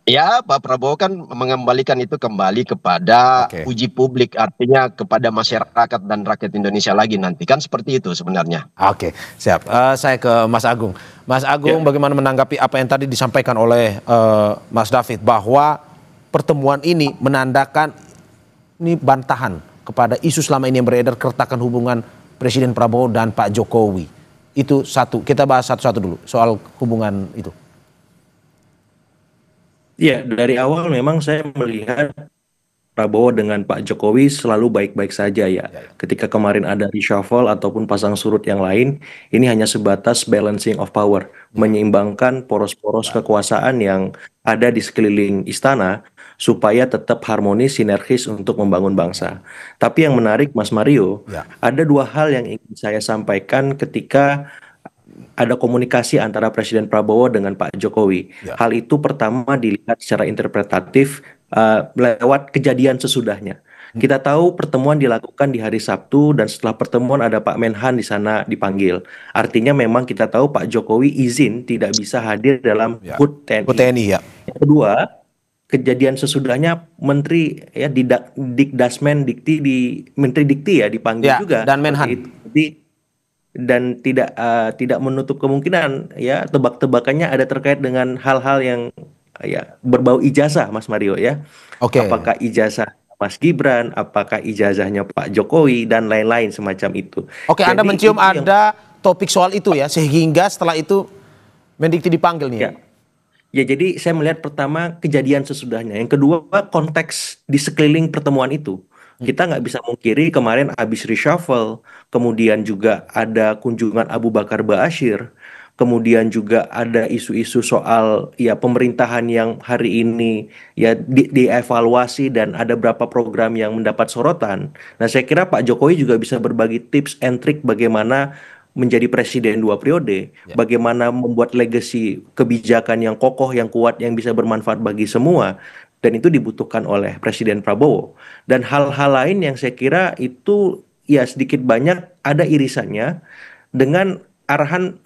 Ya, Pak Prabowo kan mengembalikan itu kembali kepada uji publik, artinya kepada masyarakat dan rakyat Indonesia lagi nanti, kan seperti itu sebenarnya. Oke, siap. Saya ke Mas Agung. Mas Agung, bagaimana menanggapi apa yang tadi disampaikan oleh Mas David, bahwa pertemuan ini menandakan ini bantahan kepada isu selama ini yang beredar, keretakan hubungan Presiden Prabowo dan Pak Jokowi. Itu satu. Kita bahas satu-satu dulu soal hubungan itu. Ya, dari awal memang saya melihat Prabowo dengan Pak Jokowi selalu baik-baik saja ya. Ketika kemarin ada reshuffle ataupun pasang surut yang lain, ini hanya sebatas balancing of power, menyeimbangkan poros-poros kekuasaan yang ada di sekeliling istana supaya tetap harmonis, sinergis untuk membangun bangsa. Tapi yang menarik, Mas Mario, ada 2 hal yang ingin saya sampaikan ketika ada komunikasi antara Presiden Prabowo dengan Pak Jokowi. Hal itu pertama dilihat secara interpretatif lewat kejadian sesudahnya. Kita tahu pertemuan dilakukan di hari Sabtu, dan setelah pertemuan ada Pak Menhan di sana dipanggil. Artinya memang kita tahu Pak Jokowi izin tidak bisa hadir dalam HUT TNI. Yang kedua, kejadian sesudahnya Menteri ya Menteri Dikti ya dipanggil juga. Dan Menhan. Dan tidak menutup kemungkinan ya tebak-tebakannya ada terkait dengan hal-hal yang ya berbau ijazah, Mas Mario ya. Apakah ijazah Mas Gibran, apakah ijazahnya Pak Jokowi, dan lain-lain semacam itu. Anda mencium ada topik soal itu ya, sehingga setelah itu Mendikti dipanggil nih ya. Ya, jadi saya melihat pertama kejadian sesudahnya. Yang kedua, konteks di sekeliling pertemuan itu. Kita nggak bisa mungkiri kemarin habis reshuffle, kemudian juga ada kunjungan Abu Bakar Ba'asyir, kemudian juga ada isu-isu soal ya pemerintahan yang hari ini ya dievaluasi dan ada beberapa program yang mendapat sorotan. Nah, saya kira Pak Jokowi juga bisa berbagi tips and trick bagaimana menjadi presiden 2 periode, bagaimana membuat legacy kebijakan yang kokoh, yang kuat, yang bisa bermanfaat bagi semua. Dan itu dibutuhkan oleh Presiden Prabowo. Dan hal-hal lain yang saya kira itu ya sedikit banyak ada irisannya dengan arahan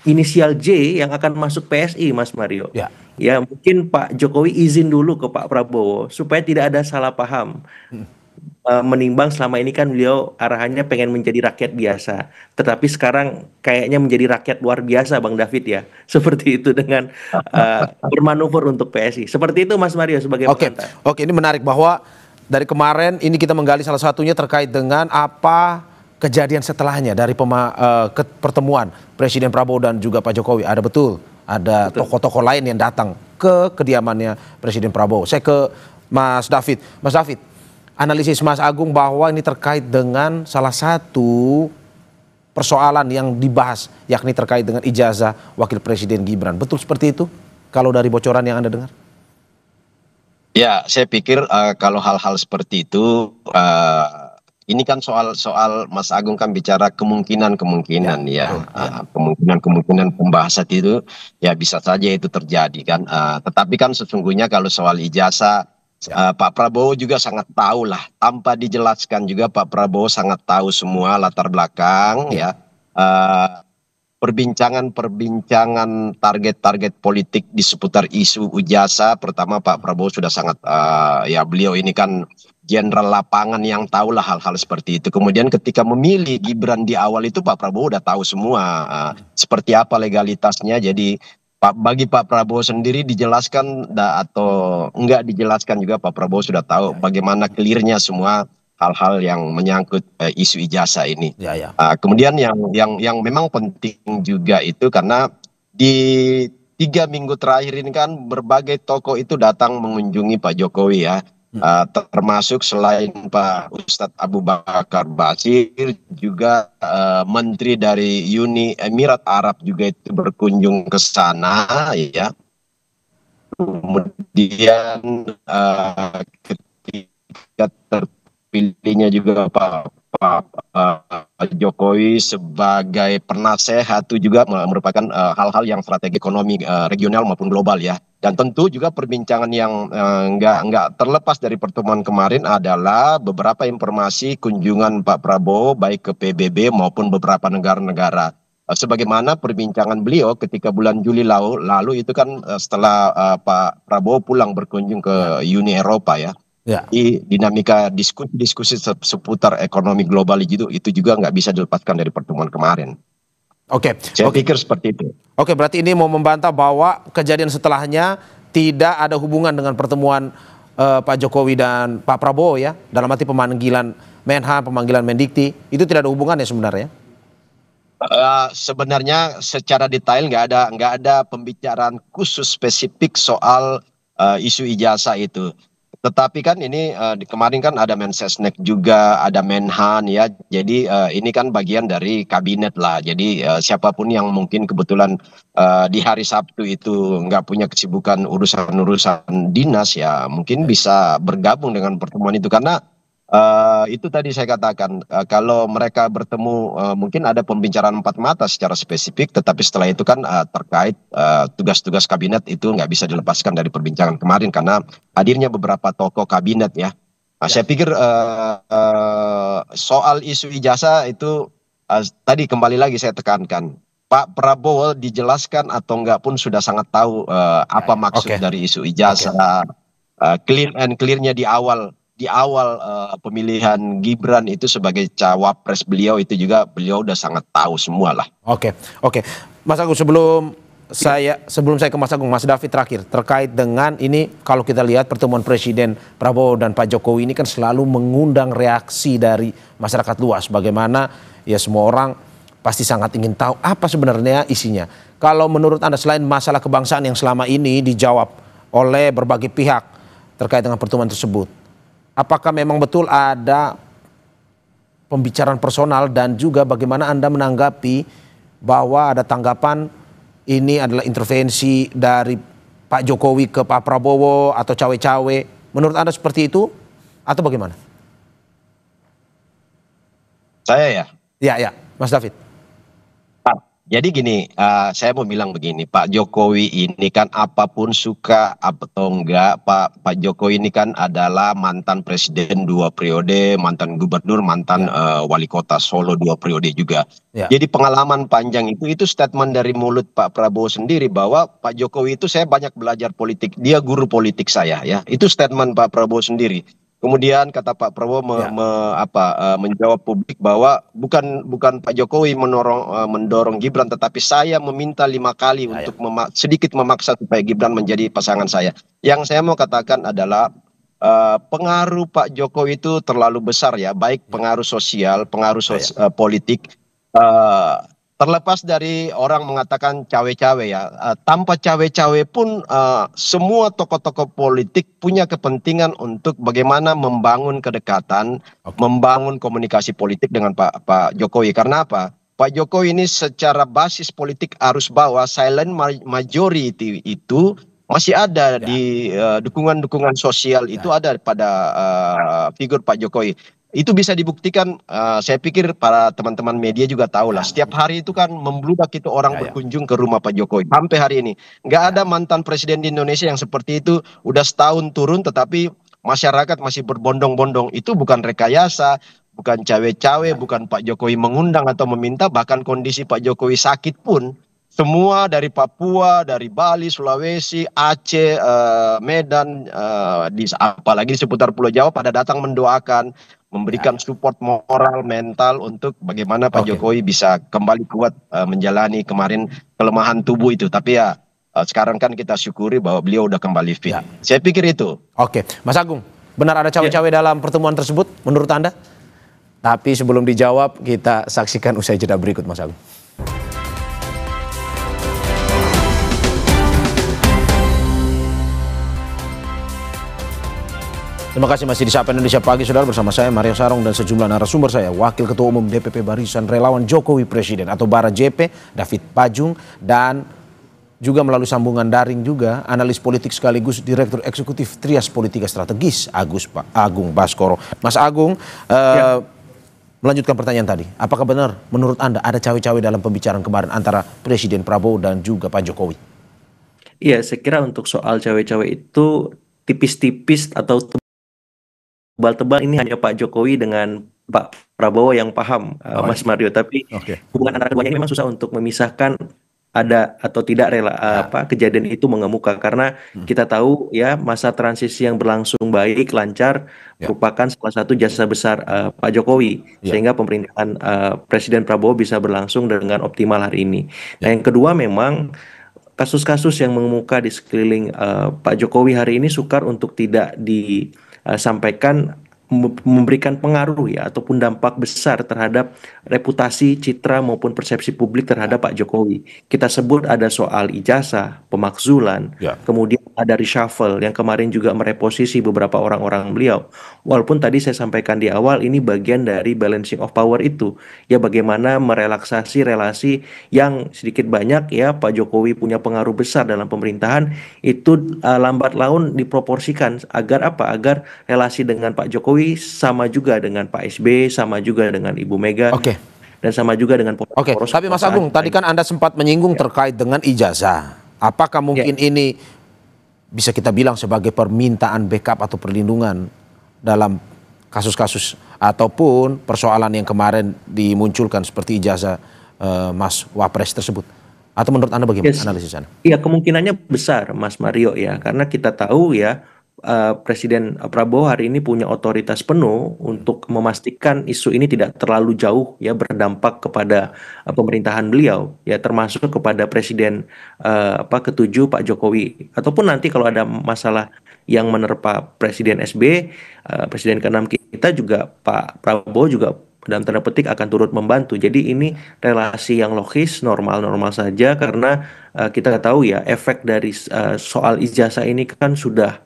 inisial J yang akan masuk PSI, Mas Mario. Ya, mungkin Pak Jokowi izin dulu ke Pak Prabowo supaya tidak ada salah paham. menimbang selama ini kan beliau arahannya pengen menjadi rakyat biasa, tetapi sekarang kayaknya menjadi rakyat luar biasa, Bang David ya. Seperti itu dengan bermanuver untuk PSI. Seperti itu Mas Mario sebagai pengantar. Oke, ini menarik bahwa dari kemarin ini kita menggali salah satunya terkait dengan apa kejadian setelahnya dari pertemuan Presiden Prabowo dan juga Pak Jokowi. Ada tokoh-tokoh lain yang datang ke kediamannya Presiden Prabowo. Saya ke Mas David. Mas David, analisis Mas Agung bahwa ini terkait dengan salah satu persoalan yang dibahas, yakni terkait dengan ijazah Wakil Presiden Gibran. Betul seperti itu kalau dari bocoran yang Anda dengar? Ya, saya pikir kalau hal-hal seperti itu, ini kan soal Mas Agung kan bicara kemungkinan kemungkinan pembahasan itu ya bisa saja itu terjadi kan. Tetapi kan sesungguhnya kalau soal ijazah Pak Prabowo juga sangat tahu lah, tanpa dijelaskan juga Pak Prabowo sangat tahu semua latar belakang ya. Perbincangan target-target politik di seputar isu ijazah, pertama Pak Prabowo sudah sangat ya beliau ini kan jenderal lapangan yang tahu lah hal-hal seperti itu. Kemudian ketika memilih Gibran di awal itu Pak Prabowo udah tahu semua seperti apa legalitasnya. Jadi bagi Pak Prabowo sendiri dijelaskan atau enggak dijelaskan juga Pak Prabowo sudah tahu bagaimana clearnya semua hal-hal yang menyangkut isu ijazah ini. Kemudian yang memang penting juga itu karena di 3 minggu terakhir ini kan berbagai tokoh itu datang mengunjungi Pak Jokowi ya. Termasuk selain Pak Ustadz Abu Bakar Basir juga menteri dari Uni Emirat Arab juga itu berkunjung ke sana ya. Kemudian ketika terpilihnya juga Pak Jokowi sebagai penasehat itu juga merupakan hal-hal yang strategi ekonomi regional maupun global ya. Dan tentu juga perbincangan yang nggak terlepas dari pertemuan kemarin adalah beberapa informasi kunjungan Pak Prabowo baik ke PBB maupun beberapa negara-negara. Sebagaimana perbincangan beliau ketika bulan Juli lalu itu kan setelah Pak Prabowo pulang berkunjung ke Uni Eropa ya. Di dinamika diskusi seputar ekonomi global itu juga nggak bisa dilepaskan dari pertemuan kemarin. Saya pikir seperti itu. Berarti ini mau membantah bahwa kejadian setelahnya tidak ada hubungan dengan pertemuan Pak Jokowi dan Pak Prabowo ya, dalam arti pemanggilan Menhan, pemanggilan Mendikti, itu tidak ada hubungannya sebenarnya? Sebenarnya secara detail nggak ada pembicaraan khusus spesifik soal isu ijazah itu. Tetapi kan ini kemarin kan ada Mensesnek juga, ada Menhan ya. Jadi ini kan bagian dari kabinet lah. Jadi siapapun yang mungkin kebetulan di hari Sabtu itu nggak punya kesibukan urusan dinas ya, mungkin bisa bergabung dengan pertemuan itu. Karena itu tadi saya katakan kalau mereka bertemu mungkin ada pembicaraan 4 mata secara spesifik, tetapi setelah itu kan terkait tugas-tugas kabinet itu nggak bisa dilepaskan dari perbincangan kemarin karena hadirnya beberapa tokoh kabinet ya. Saya pikir soal isu ijazah itu tadi kembali lagi saya tekankan, Pak Prabowo dijelaskan atau enggak pun sudah sangat tahu apa maksud dari isu ijazah. Clear and clearnya di awal pemilihan Gibran itu sebagai cawapres beliau itu juga beliau udah sangat tahu semua lah. Oke. Mas Agung, sebelum saya ke Mas Agung, Mas David terakhir terkait dengan ini, kalau kita lihat pertemuan Presiden Prabowo dan Pak Jokowi ini kan selalu mengundang reaksi dari masyarakat luas. Bagaimana ya semua orang pasti sangat ingin tahu apa sebenarnya isinya. Kalau menurut Anda selain masalah kebangsaan yang selama ini dijawab oleh berbagai pihak terkait dengan pertemuan tersebut, apakah memang betul ada pembicaraan personal dan juga bagaimana Anda menanggapi bahwa ada tanggapan ini adalah intervensi dari Pak Jokowi ke Pak Prabowo atau cawe-cawe? Menurut Anda seperti itu atau bagaimana? Saya ya? Ya, Mas David. Jadi gini, saya mau bilang begini, Pak Jokowi ini kan apapun suka atau enggak, Pak Jokowi ini kan adalah mantan presiden 2 periode, mantan gubernur, mantan wali kota Solo 2 periode juga. Jadi pengalaman panjang itu statement dari mulut Pak Prabowo sendiri bahwa Pak Jokowi itu saya banyak belajar politik, dia guru politik saya ya. Itu statement Pak Prabowo sendiri. Kemudian kata Pak Prabowo menjawab publik bahwa bukan Pak Jokowi mendorong Gibran, tetapi saya meminta 5 kali untuk sedikit memaksa supaya Gibran menjadi pasangan saya. Yang saya mau katakan adalah pengaruh Pak Jokowi itu terlalu besar ya, baik pengaruh sosial, pengaruh politik. Terlepas dari orang mengatakan cawe-cawe ya, tanpa cawe-cawe pun semua tokoh-tokoh politik punya kepentingan untuk bagaimana membangun kedekatan, membangun komunikasi politik dengan Pak Jokowi. Karena apa? Pak Jokowi ini secara basis politik arus bawah, silent majority itu masih ada di dukungan-dukungan sosial itu ada pada figur Pak Jokowi. Itu bisa dibuktikan, saya pikir para teman-teman media juga tahu lah. Setiap hari itu kan membludak itu orang berkunjung ke rumah Pak Jokowi. Sampai hari ini nggak ada mantan presiden di Indonesia yang seperti itu. Udah setahun turun, tetapi masyarakat masih berbondong-bondong. Itu bukan rekayasa, bukan cawe-cawe, bukan Pak Jokowi mengundang atau meminta. Bahkan kondisi Pak Jokowi sakit pun, semua dari Papua, dari Bali, Sulawesi, Aceh, Medan, apalagi di seputar Pulau Jawa pada datang mendoakan, memberikan support moral, mental untuk bagaimana Pak Jokowi bisa kembali kuat menjalani kemarin kelemahan tubuh itu. Tapi ya sekarang kan kita syukuri bahwa beliau udah kembali fit. Saya pikir itu. Oke, Mas Agung, benar ada cawe-cawe dalam pertemuan tersebut menurut Anda? Tapi sebelum dijawab, kita saksikan usai jeda berikut, Mas Agung. Terima kasih masih di Sapa Indonesia Pagi, saudara, bersama saya Mario Sarong dan sejumlah narasumber saya, Wakil Ketua Umum DPP Barisan Relawan Jokowi Presiden atau Bara JP, David Pajung, dan juga melalui sambungan daring juga analis politik sekaligus Direktur Eksekutif Trias Politika Strategis Agung Baskoro. Mas Agung, melanjutkan pertanyaan tadi, apakah benar menurut Anda ada cawe-cawe dalam pembicaraan kemarin antara Presiden Prabowo dan juga Pak Jokowi? Iya, saya kira untuk soal cawe-cawe itu tipis-tipis atau tebal-tebal ini hanya Pak Jokowi dengan Pak Prabowo yang paham, Mas Mario. Tapi hubungan antara keduanya ini memang susah untuk memisahkan ada atau tidak kejadian itu mengemuka, karena kita tahu ya masa transisi yang berlangsung baik, lancar merupakan salah satu jasa besar Pak Jokowi sehingga pemerintahan Presiden Prabowo bisa berlangsung dengan optimal hari ini. Nah, yang kedua memang kasus-kasus yang mengemuka di sekeliling Pak Jokowi hari ini sukar untuk tidak disampaikan memberikan pengaruh ya ataupun dampak besar terhadap reputasi, citra maupun persepsi publik terhadap Pak Jokowi. Kita sebut ada soal ijazah, pemakzulan, kemudian ada reshuffle yang kemarin juga mereposisi beberapa orang-orang beliau. Walaupun tadi saya sampaikan di awal ini bagian dari balancing of power itu, ya bagaimana merelaksasi relasi yang sedikit banyak ya Pak Jokowi punya pengaruh besar dalam pemerintahan itu lambat laun diproporsikan agar agar relasi dengan Pak Jokowi sama juga dengan Pak SB, sama juga dengan Ibu Mega, dan sama juga dengan poros. Tapi Mas Agung, tadi kan Anda sempat menyinggung terkait dengan ijazah. Apakah mungkin ini bisa kita bilang sebagai permintaan backup atau perlindungan dalam kasus-kasus ataupun persoalan yang kemarin dimunculkan seperti ijazah Mas Wapres tersebut? Atau menurut Anda bagaimana analisis Anda? Iya, kemungkinannya besar Mas Mario ya, karena kita tahu ya Presiden Prabowo hari ini punya otoritas penuh untuk memastikan isu ini tidak terlalu jauh ya berdampak kepada pemerintahan beliau ya, termasuk kepada Presiden ketujuh Pak Jokowi, ataupun nanti kalau ada masalah yang menerpa Presiden SB, Presiden ke-6 kita juga Pak Prabowo juga dalam tanda petik akan turut membantu. Jadi ini relasi yang logis, normal-normal saja, karena kita tahu ya efek dari soal ijazah ini kan sudah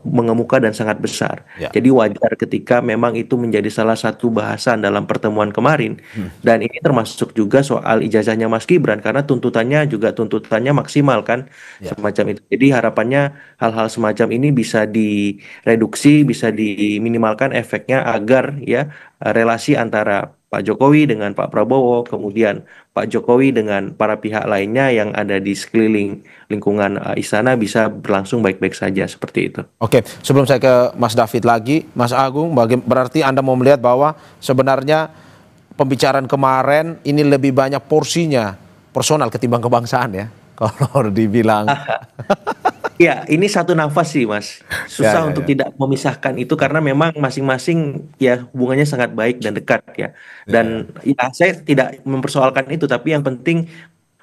mengemuka dan sangat besar. Jadi wajar ketika memang itu menjadi salah satu bahasan dalam pertemuan kemarin. Dan ini termasuk juga soal ijazahnya Mas Gibran, karena tuntutannya maksimal kan, semacam itu. Jadi harapannya hal-hal semacam ini bisa direduksi, bisa diminimalkan efeknya agar ya relasi antara Pak Jokowi dengan Pak Prabowo, kemudian Pak Jokowi dengan para pihak lainnya yang ada di sekeliling lingkungan istana bisa berlangsung baik-baik saja, seperti itu. Oke, sebelum saya ke Mas David lagi, Mas Agung, berarti Anda mau melihat bahwa sebenarnya pembicaraan kemarin ini lebih banyak porsinya personal ketimbang kebangsaan ya, kalau dibilang. Ya, ini satu nafas sih, Mas. Susah untuk ya. tidak memisahkan itu karena memang masing-masing ya hubungannya sangat baik dan dekat ya. Dan ya saya tidak mempersoalkan itu, tapi yang penting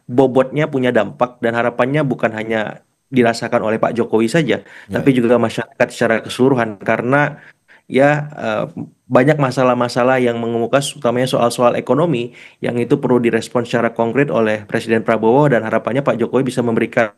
bobotnya punya dampak dan harapannya bukan hanya dirasakan oleh Pak Jokowi saja, tapi juga masyarakat secara keseluruhan karena ya banyak masalah-masalah yang mengemukas utamanya soal-soal ekonomi yang itu perlu direspon secara konkret oleh Presiden Prabowo dan harapannya Pak Jokowi bisa memberikan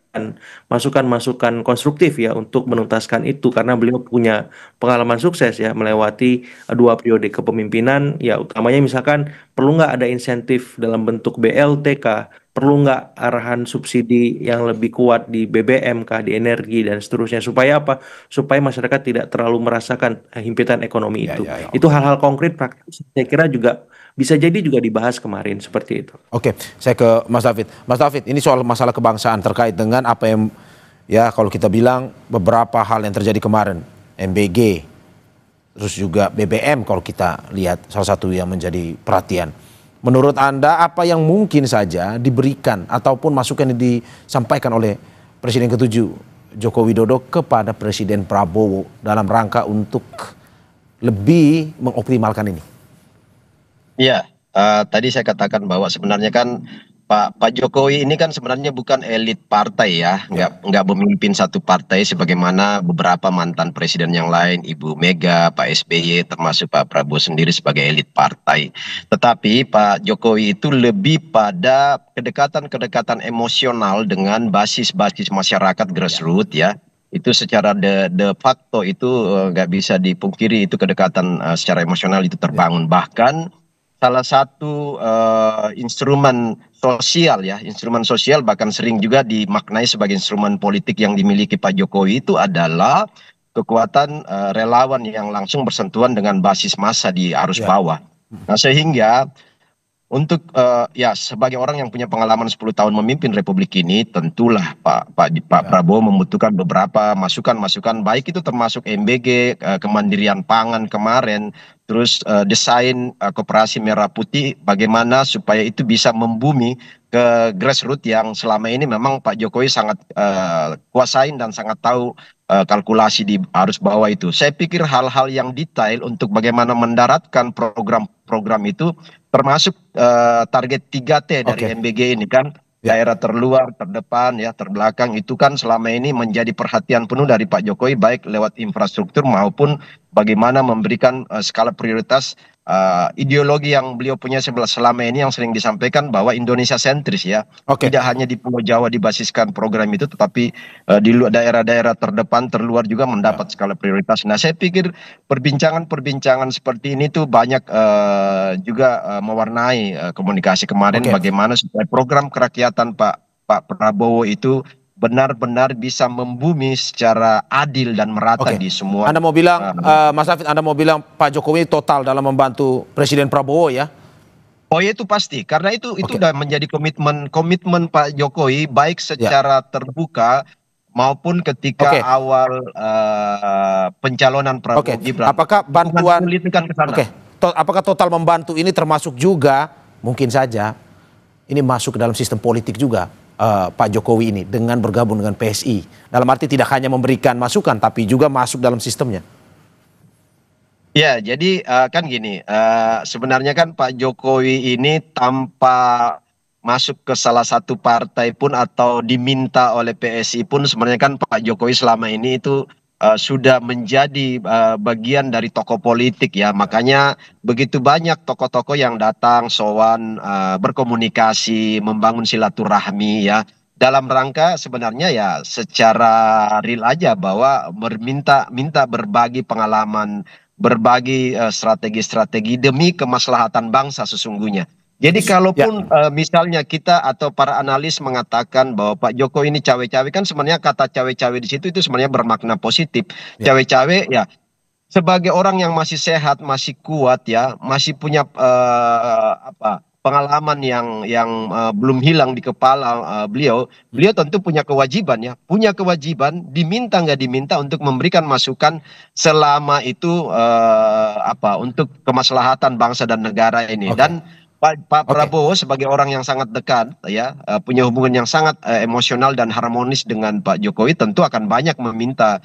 masukan-masukan konstruktif ya untuk menuntaskan itu karena beliau punya pengalaman sukses ya melewati 2 periode kepemimpinan ya utamanya misalkan perlu nggak ada insentif dalam bentuk BLT perlu nggak arahan subsidi yang lebih kuat di BBM di energi dan seterusnya supaya apa? Supaya masyarakat tidak terlalu merasakan himpitan ekonomi itu. Itu hal-hal konkret praktis saya kira juga bisa jadi juga dibahas kemarin seperti itu. Oke, saya ke Mas David. Mas David, ini soal masalah kebangsaan terkait dengan apa yang ya kalau kita bilang beberapa hal yang terjadi kemarin, MBG, terus juga BBM kalau kita lihat salah satu yang menjadi perhatian. Menurut Anda apa yang mungkin saja diberikan ataupun masukan yang disampaikan oleh Presiden ke-7 Joko Widodo kepada Presiden Prabowo dalam rangka untuk lebih mengoptimalkan ini? Iya, tadi saya katakan bahwa sebenarnya kan Pak Jokowi ini kan sebenarnya bukan elit partai ya, nggak memimpin satu partai sebagaimana beberapa mantan presiden yang lain, Ibu Mega, Pak SBY, termasuk Pak Prabowo sendiri sebagai elit partai. Tetapi Pak Jokowi itu lebih pada kedekatan-kedekatan emosional dengan basis-basis masyarakat grassroots ya. Itu secara de facto itu nggak bisa dipungkiri itu kedekatan secara emosional itu terbangun. Bahkan salah satu instrumen sosial ya, instrumen sosial bahkan sering juga dimaknai sebagai instrumen politik yang dimiliki Pak Jokowi itu adalah kekuatan relawan yang langsung bersentuhan dengan basis massa di arus bawah. Nah sehingga untuk ya sebagai orang yang punya pengalaman 10 tahun memimpin Republik ini tentulah Pak Prabowo membutuhkan beberapa masukan-masukan baik itu termasuk MBG, kemandirian pangan kemarin, terus desain koperasi merah putih bagaimana supaya itu bisa membumi ke grassroots yang selama ini memang Pak Jokowi sangat kuasain dan sangat tahu kalkulasi di arus bawah itu. Saya pikir hal-hal yang detail untuk bagaimana mendaratkan program-program itu termasuk target 3T dari MBG ini kan daerah terluar, terdepan, ya terbelakang itu kan selama ini menjadi perhatian penuh dari Pak Jokowi baik lewat infrastruktur maupun bagaimana memberikan skala prioritas ideologi yang beliau punya selama ini yang sering disampaikan bahwa Indonesia sentris ya. Tidak hanya di Pulau Jawa dibasiskan program itu tetapi di daerah-daerah terdepan terluar juga mendapat skala prioritas. Nah, saya pikir perbincangan-perbincangan seperti ini tuh banyak juga mewarnai komunikasi kemarin bagaimana supaya program kerakyatan Pak Prabowo itu benar-benar bisa membumi secara adil dan merata di semua. Anda mau bilang, Mas David, Anda mau bilang Pak Jokowi total dalam membantu Presiden Prabowo ya? Oh ya itu pasti, karena itu udah menjadi komitmen Pak Jokowi baik secara terbuka maupun ketika awal pencalonan Prabowo Gibran. Apakah bantuan apakah total membantu ini termasuk juga mungkin saja ini masuk ke dalam sistem politik juga? Pak Jokowi ini dengan bergabung dengan PSI dalam arti tidak hanya memberikan masukan tapi juga masuk dalam sistemnya. Ya jadi kan gini sebenarnya kan Pak Jokowi ini tanpa masuk ke salah satu partai pun atau diminta oleh PSI pun sebenarnya kan Pak Jokowi selama ini itu sudah menjadi bagian dari tokoh politik ya, makanya begitu banyak tokoh-tokoh yang datang sowan berkomunikasi membangun silaturahmi ya dalam rangka sebenarnya ya secara real aja bahwa minta berbagi pengalaman, berbagi strategi-strategi demi kemaslahatan bangsa sesungguhnya. Jadi kalaupun misalnya kita atau para analis mengatakan bahwa Pak Jokowi ini cawe-cawe kan sebenarnya kata cawe-cawe di situ itu sebenarnya bermakna positif. Cawe-cawe ya sebagai orang yang masih sehat, masih kuat ya, masih punya pengalaman yang belum hilang di kepala beliau tentu punya kewajiban ya, diminta nggak diminta untuk memberikan masukan selama itu untuk kemaslahatan bangsa dan negara ini. Dan Pak Prabowo sebagai orang yang sangat dekat ya, punya hubungan yang sangat emosional dan harmonis dengan Pak Jokowi, tentu akan banyak meminta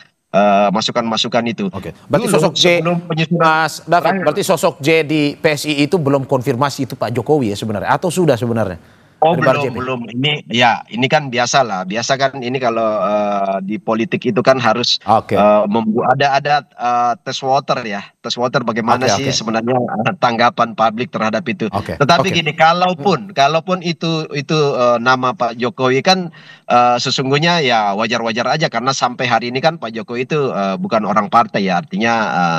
masukan-masukan itu. Berarti Dulu, sosok J, sebelum penyusunan Mas David, berarti sosok J di PSI itu belum konfirmasi itu Pak Jokowi ya sebenarnya, atau sudah sebenarnya? Oh Dari Bar JP? belum ini ya, ini kan biasa lah, biasa kan ini kalau di politik itu kan harus ada test water ya, test water bagaimana sih sebenarnya tanggapan publik terhadap itu. Tetapi gini, kalaupun itu nama Pak Jokowi kan sesungguhnya ya wajar-wajar aja, karena sampai hari ini kan Pak Jokowi itu bukan orang partai ya, artinya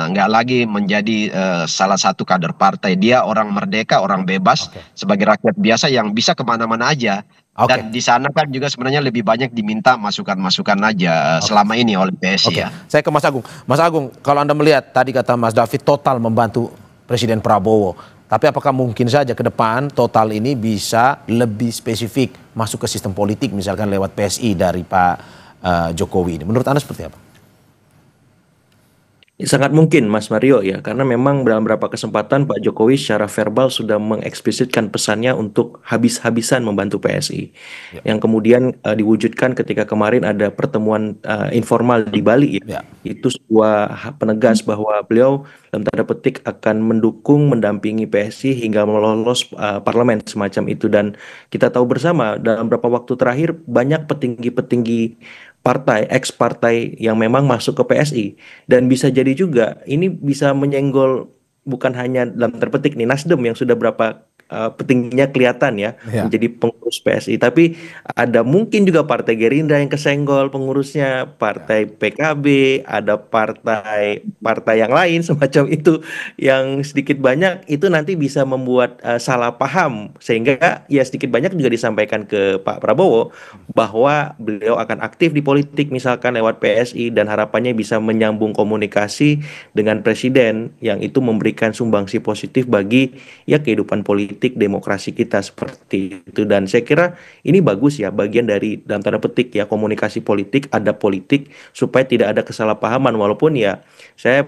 nggak lagi menjadi salah satu kader partai, dia orang merdeka, orang bebas sebagai rakyat biasa yang bisa kemana-mana aja. Dan di sana kan juga sebenarnya lebih banyak diminta masukan-masukan aja selama ini oleh PSI ya. Saya ke Mas Agung. Mas Agung, kalau Anda melihat tadi kata Mas David total membantu Presiden Prabowo, tapi apakah mungkin saja ke depan total ini bisa lebih spesifik masuk ke sistem politik misalkan lewat PSI dari Pak Jokowi ini? Menurut Anda seperti apa? Sangat mungkin Mas Mario ya, karena memang dalam beberapa kesempatan Pak Jokowi secara verbal sudah mengeksplisitkan pesannya untuk habis-habisan membantu PSI. Yang kemudian diwujudkan ketika kemarin ada pertemuan informal di Bali ya. Itu sebuah penegas bahwa beliau dalam tanda petik akan mendukung, mendampingi PSI hingga melolos parlemen semacam itu. Dan kita tahu bersama dalam beberapa waktu terakhir banyak petinggi-petinggi partai, ex-partai yang memang masuk ke PSI. Dan bisa jadi juga ini bisa menyenggol bukan hanya dalam terpetik nih Nasdem yang sudah berapa petingginya kelihatan ya menjadi pengurus PSI, tapi ada mungkin juga partai Gerindra yang kesenggol pengurusnya, partai PKB, ada partai yang lain semacam itu yang sedikit banyak itu nanti bisa membuat salah paham, sehingga ya sedikit banyak juga disampaikan ke Pak Prabowo bahwa beliau akan aktif di politik misalkan lewat PSI dan harapannya bisa menyambung komunikasi dengan presiden yang itu memberikan sumbangsi positif bagi ya kehidupan politik demokrasi kita seperti itu. Dan saya kira ini bagus ya, bagian dari dalam tanda petik ya komunikasi politik, adab politik, supaya tidak ada kesalahpahaman. Walaupun ya saya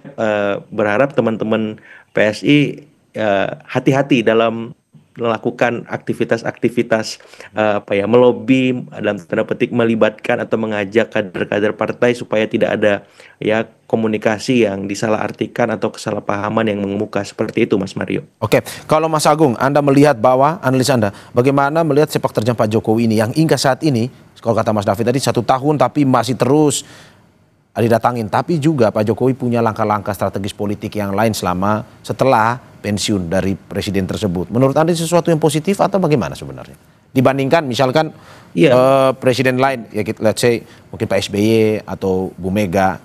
berharap teman-teman PSI hati-hati dalam melakukan aktivitas-aktivitas melobi dalam tanda petik, melibatkan atau mengajak kader-kader partai supaya tidak ada ya komunikasi yang disalahartikan atau kesalahpahaman yang mengemuka seperti itu, Mas Mario. Oke, kalau Mas Agung, Anda melihat bahwa analis Anda, bagaimana melihat sepak terjang Pak Jokowi ini yang hingga saat ini, kalau kata Mas David tadi 1 tahun tapi masih terus didatangin, tapi juga Pak Jokowi punya langkah-langkah strategis politik yang lain setelah pensiun dari presiden tersebut. Menurut Anda sesuatu yang positif atau bagaimana sebenarnya? Dibandingkan misalkan presiden lain, ya let's say mungkin Pak SBY atau Bu Mega.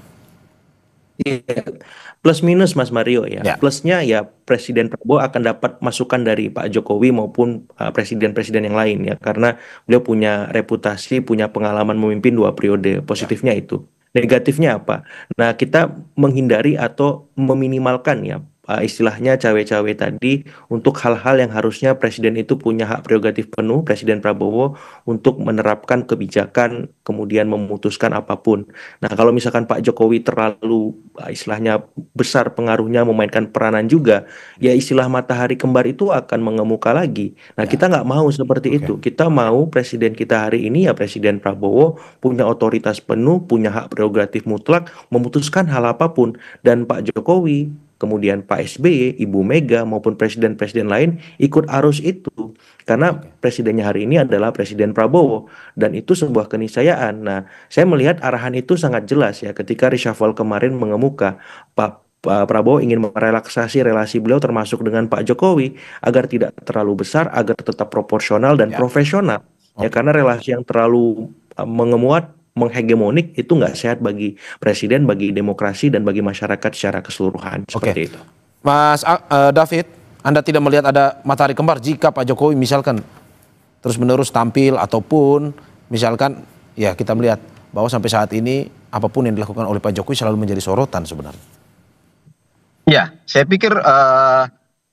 Plus minus Mas Mario ya. Plusnya ya Presiden Prabowo akan dapat masukan dari Pak Jokowi maupun presiden-presiden yang lain ya, karena beliau punya reputasi, punya pengalaman memimpin 2 periode. Positifnya itu. Negatifnya apa? Nah, kita menghindari atau meminimalkan ya istilahnya cawe-cawe tadi untuk hal-hal yang harusnya presiden itu punya hak prerogatif penuh, Presiden Prabowo, untuk menerapkan kebijakan kemudian memutuskan apapun. Nah, kalau misalkan Pak Jokowi terlalu istilahnya besar pengaruhnya memainkan peranan juga, ya istilah matahari kembar itu akan mengemuka lagi. Nah, kita nggak mau seperti itu. Kita mau presiden kita hari ini ya Presiden Prabowo punya otoritas penuh, punya hak prerogatif mutlak, memutuskan hal apapun. Dan Pak Jokowi, kemudian Pak SBY, Ibu Mega maupun presiden-presiden lain ikut arus itu. Karena presidennya hari ini adalah Presiden Prabowo. Dan itu sebuah keniscayaan. Nah, saya melihat arahan itu sangat jelas ya ketika reshuffle kemarin mengemuka. Pak Prabowo ingin merelaksasi relasi beliau termasuk dengan Pak Jokowi agar tidak terlalu besar, agar tetap proporsional dan profesional. Ya, karena relasi yang terlalu mengemuat, menghegemonik itu nggak sehat bagi presiden, bagi demokrasi, dan bagi masyarakat secara keseluruhan. Seperti itu. Mas David, Anda tidak melihat ada matahari kembar jika Pak Jokowi misalkan terus-menerus tampil ataupun misalkan ya kita melihat bahwa sampai saat ini apapun yang dilakukan oleh Pak Jokowi selalu menjadi sorotan sebenarnya? Ya, saya pikir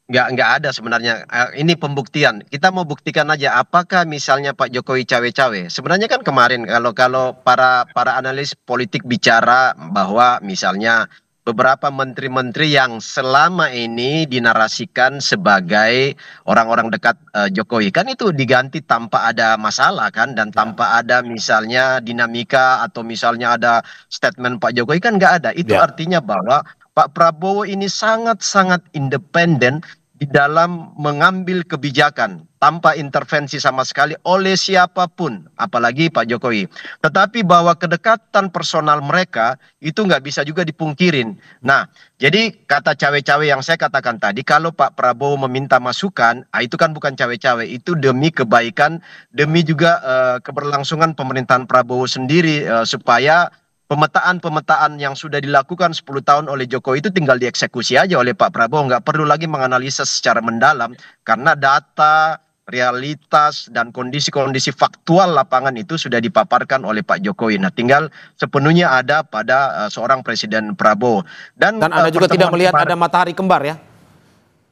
nggak ada sebenarnya. Ini pembuktian. Kita mau buktikan aja apakah misalnya Pak Jokowi cawe-cawe. Sebenarnya kan kemarin kalau para analis politik bicara bahwa misalnya beberapa menteri-menteri yang selama ini dinarasikan sebagai orang-orang dekat Jokowi. Kan itu diganti tanpa ada masalah kan, dan tanpa ada misalnya dinamika atau misalnya ada statement Pak Jokowi, kan nggak ada. Itu artinya bahwa Pak Prabowo ini sangat-sangat independen di dalam mengambil kebijakan tanpa intervensi sama sekali oleh siapapun, apalagi Pak Jokowi. Tetapi bahwa kedekatan personal mereka itu nggak bisa juga dipungkirin. Nah, jadi kata cawe-cawe yang saya katakan tadi, kalau Pak Prabowo meminta masukan, itu kan bukan cawe-cawe, itu demi kebaikan, demi juga keberlangsungan pemerintahan Prabowo sendiri, supaya pemetaan-pemetaan yang sudah dilakukan 10 tahun oleh Jokowi itu tinggal dieksekusi aja oleh Pak Prabowo, nggak perlu lagi menganalisa secara mendalam, karena data, realitas, dan kondisi-kondisi faktual lapangan itu sudah dipaparkan oleh Pak Jokowi. Nah, tinggal sepenuhnya ada pada seorang Presiden Prabowo. Dan Anda juga tidak melihat ada matahari kembar ya?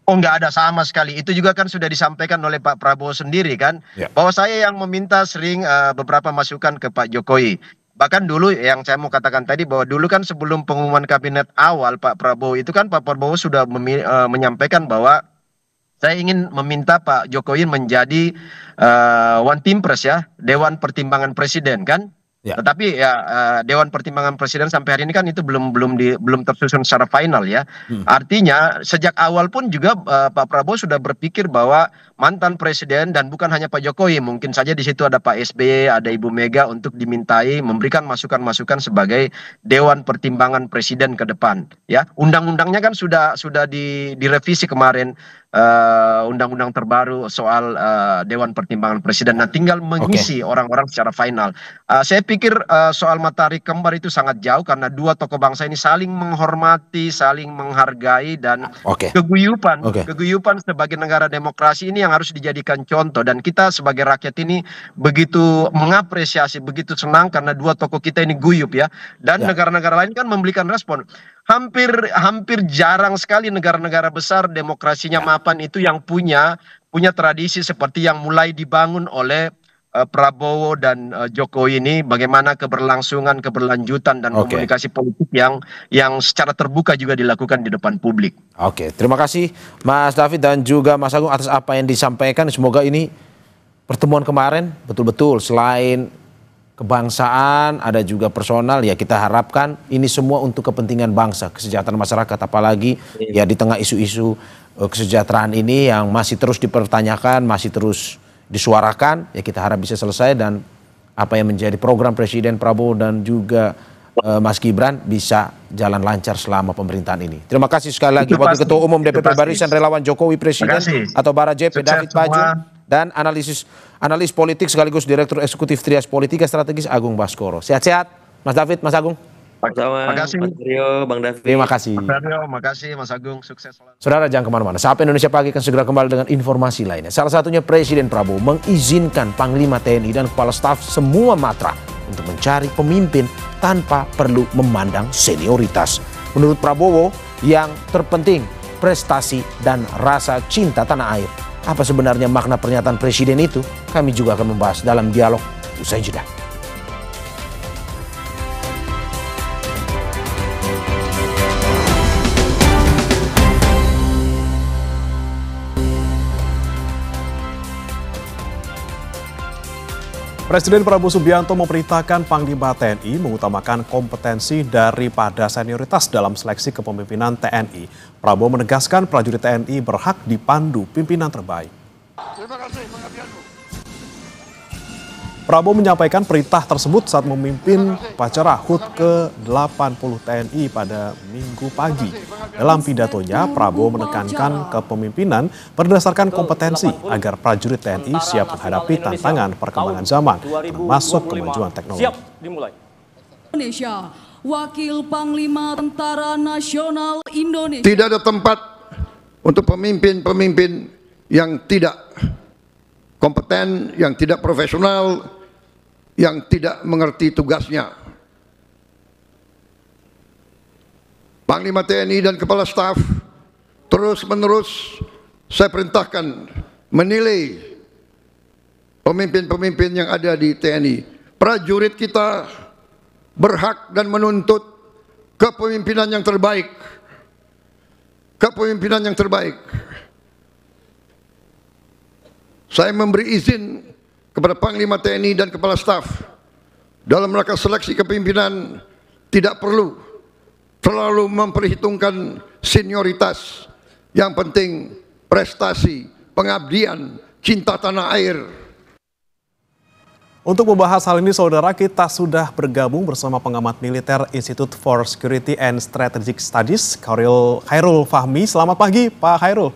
Oh, nggak ada sama sekali. Itu juga kan sudah disampaikan oleh Pak Prabowo sendiri kan, bahwa saya yang meminta sering beberapa masukan ke Pak Jokowi. Bahkan dulu yang saya mau katakan tadi, bahwa dulu kan sebelum pengumuman kabinet awal Pak Prabowo itu kan Pak Prabowo sudah menyampaikan bahwa saya ingin meminta Pak Jokowi menjadi One Team Press ya, Dewan Pertimbangan Presiden kan. Tetapi ya Dewan Pertimbangan Presiden sampai hari ini kan itu belum tersusun secara final ya. Artinya sejak awal pun juga Pak Prabowo sudah berpikir bahwa mantan presiden, dan bukan hanya Pak Jokowi, mungkin saja di situ ada Pak SBY, ada Ibu Mega, untuk dimintai memberikan masukan-masukan sebagai Dewan Pertimbangan Presiden ke depan ya. Undang-undangnya kan sudah direvisi kemarin, undang-undang terbaru soal Dewan Pertimbangan Presiden. Nah, tinggal mengisi orang-orang secara final. Saya pikir soal matahari kembar itu sangat jauh, karena dua tokoh bangsa ini saling menghormati, saling menghargai, dan keguyupan sebagai negara demokrasi ini yang harus dijadikan contoh. Dan kita sebagai rakyat ini begitu mengapresiasi, begitu senang karena dua tokoh kita ini guyup ya. Dan negara-negara lain kan memberikan respon. Hampir jarang sekali negara-negara besar demokrasinya mapan itu yang punya tradisi seperti yang mulai dibangun oleh Prabowo dan Jokowi ini, bagaimana keberlangsungan, keberlanjutan, dan komunikasi politik yang secara terbuka juga dilakukan di depan publik. Oke, terima kasih Mas David dan juga Mas Agung atas apa yang disampaikan. Semoga ini pertemuan kemarin betul-betul selain kebangsaan, ada juga personal ya, kita harapkan ini semua untuk kepentingan bangsa, kesejahteraan masyarakat, apalagi ya di tengah isu-isu kesejahteraan ini yang masih terus dipertanyakan, masih terus disuarakan, ya kita harap bisa selesai, dan apa yang menjadi program Presiden Prabowo dan juga Mas Gibran bisa jalan lancar selama pemerintahan ini. Terima kasih sekali lagi Wakil Ketua Umum DPP Barisan Relawan Jokowi Presiden atau Bara JP David Pajun, dan analis politik sekaligus Direktur Eksekutif Trias Politika Strategis Agung Baskoro. Sehat-sehat Mas David, Mas Agung. Terima kasih Mas Rio, Bang David. Terima kasih. Mas Rio, makasih Mas Agung, sukses selalu. Saudara, jangan kemana-mana. Sapa Indonesia Pagi akan segera kembali dengan informasi lainnya. Salah satunya Presiden Prabowo mengizinkan Panglima TNI dan Kepala Staf semua matra untuk mencari pemimpin tanpa perlu memandang senioritas. Menurut Prabowo, yang terpenting prestasi dan rasa cinta tanah air. Apa sebenarnya makna pernyataan Presiden itu? Kami juga akan membahas dalam dialog usai jeda. Presiden Prabowo Subianto memerintahkan Panglima TNI mengutamakan kompetensi daripada senioritas dalam seleksi kepemimpinan TNI. Prabowo menegaskan prajurit TNI berhak dipandu pimpinan terbaik. Terima kasih pengertianmu. Prabowo menyampaikan perintah tersebut saat memimpin upacara HUT ke-80 TNI pada Minggu pagi. Dalam pidatonya, Prabowo menekankan kepemimpinan berdasarkan kompetensi agar prajurit TNI siap menghadapi tantangan perkembangan zaman, termasuk kemajuan teknologi. Siap dimulai. Indonesia, Wakil Panglima Tentara Nasional Indonesia. Tidak ada tempat untuk pemimpin-pemimpin yang tidak kompeten, yang tidak profesional, yang tidak mengerti tugasnya. Panglima TNI dan Kepala Staf terus-menerus saya perintahkan menilai pemimpin-pemimpin yang ada di TNI. Prajurit kita berhak dan menuntut kepemimpinan yang terbaik. Kepemimpinan yang terbaik. Saya memberi izin kepada Panglima TNI dan Kepala Staf dalam rangka seleksi kepemimpinan tidak perlu terlalu memperhitungkan senioritas. Yang penting prestasi, pengabdian, cinta tanah air. Untuk membahas hal ini, saudara, kita sudah bergabung bersama pengamat militer Institute for Security and Strategic Studies, Khairul Fahmi. Selamat pagi, Pak Khairul.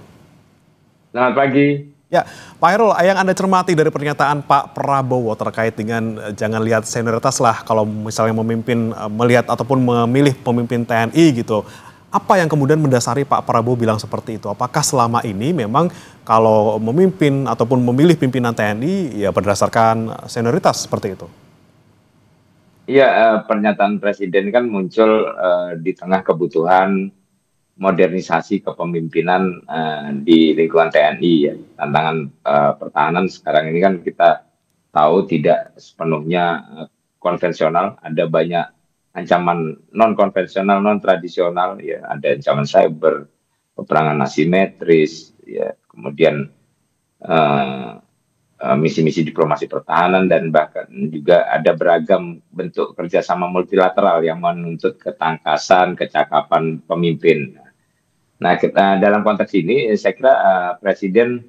Selamat pagi. Ya, Pak Khairul, yang Anda cermati dari pernyataan Pak Prabowo terkait dengan jangan lihat senioritas lah kalau misalnya memimpin, melihat ataupun memilih pemimpin TNI gitu. Apa yang kemudian mendasari Pak Prabowo bilang seperti itu? Apakah selama ini memang kalau memimpin ataupun memilih pimpinan TNI ya berdasarkan senioritas seperti itu? Iya, pernyataan Presiden kan muncul di tengah kebutuhan modernisasi kepemimpinan di lingkungan TNI ya. Tantangan pertahanan sekarang ini kan kita tahu tidak sepenuhnya konvensional, ada banyak ancaman non-konvensional, non-tradisional, ya, ada ancaman cyber, peperangan asimetris, ya, kemudian misi-misi diplomasi pertahanan, dan bahkan juga ada beragam bentuk kerjasama multilateral yang menuntut ketangkasan, kecakapan pemimpin. Nah, dalam konteks ini, saya kira Presiden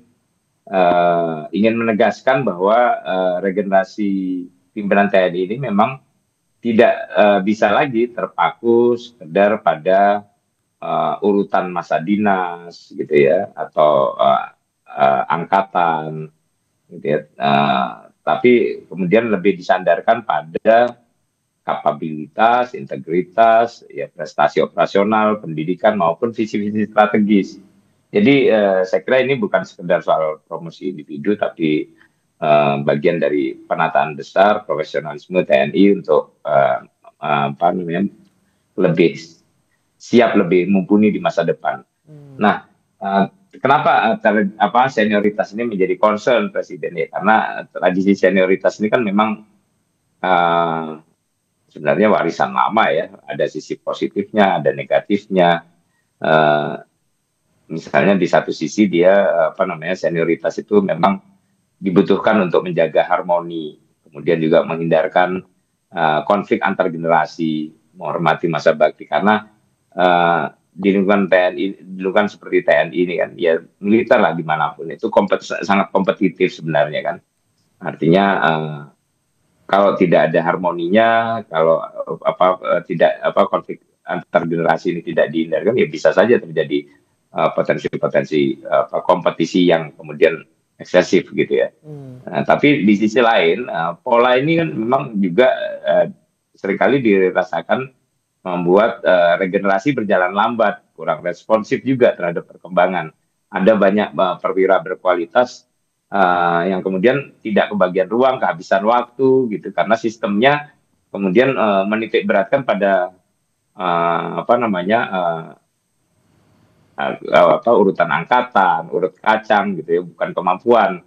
ingin menegaskan bahwa regenerasi pimpinan TNI ini memang tidak bisa lagi terpaku sekedar pada urutan masa dinas gitu ya, atau angkatan gitu ya, tapi kemudian lebih disandarkan pada kapabilitas, integritas, ya, prestasi operasional, pendidikan maupun visi-visi strategis. Jadi saya kira ini bukan sekedar soal promosi individu, tapi bagian dari penataan besar profesionalisme TNI untuk lebih siap, lebih mumpuni di masa depan. Nah, kenapa senioritas ini menjadi concern Presiden ya? Karena tradisi senioritas ini kan memang sebenarnya warisan lama ya. Ada sisi positifnya, ada negatifnya. Misalnya di satu sisi dia senioritas itu memang dibutuhkan untuk menjaga harmoni, kemudian juga menghindarkan konflik antar generasi, menghormati masa bakti, karena di lingkungan TNI, di lingkungan seperti TNI ini kan, ya militer lah dimanapun itu sangat kompetitif sebenarnya kan. Artinya kalau tidak ada harmoninya, kalau konflik antar generasi ini tidak dihindarkan, ya bisa saja terjadi potensi-potensi kompetisi yang kemudian eksesif gitu ya. Nah, tapi di sisi lain pola ini kan memang juga seringkali dirasakan membuat regenerasi berjalan lambat, kurang responsif juga terhadap perkembangan. Ada banyak perwira berkualitas yang kemudian tidak kebagian ruang, kehabisan waktu gitu, karena sistemnya kemudian menitik beratkan pada urutan angkatan, urut kacang gitu ya, bukan kemampuan.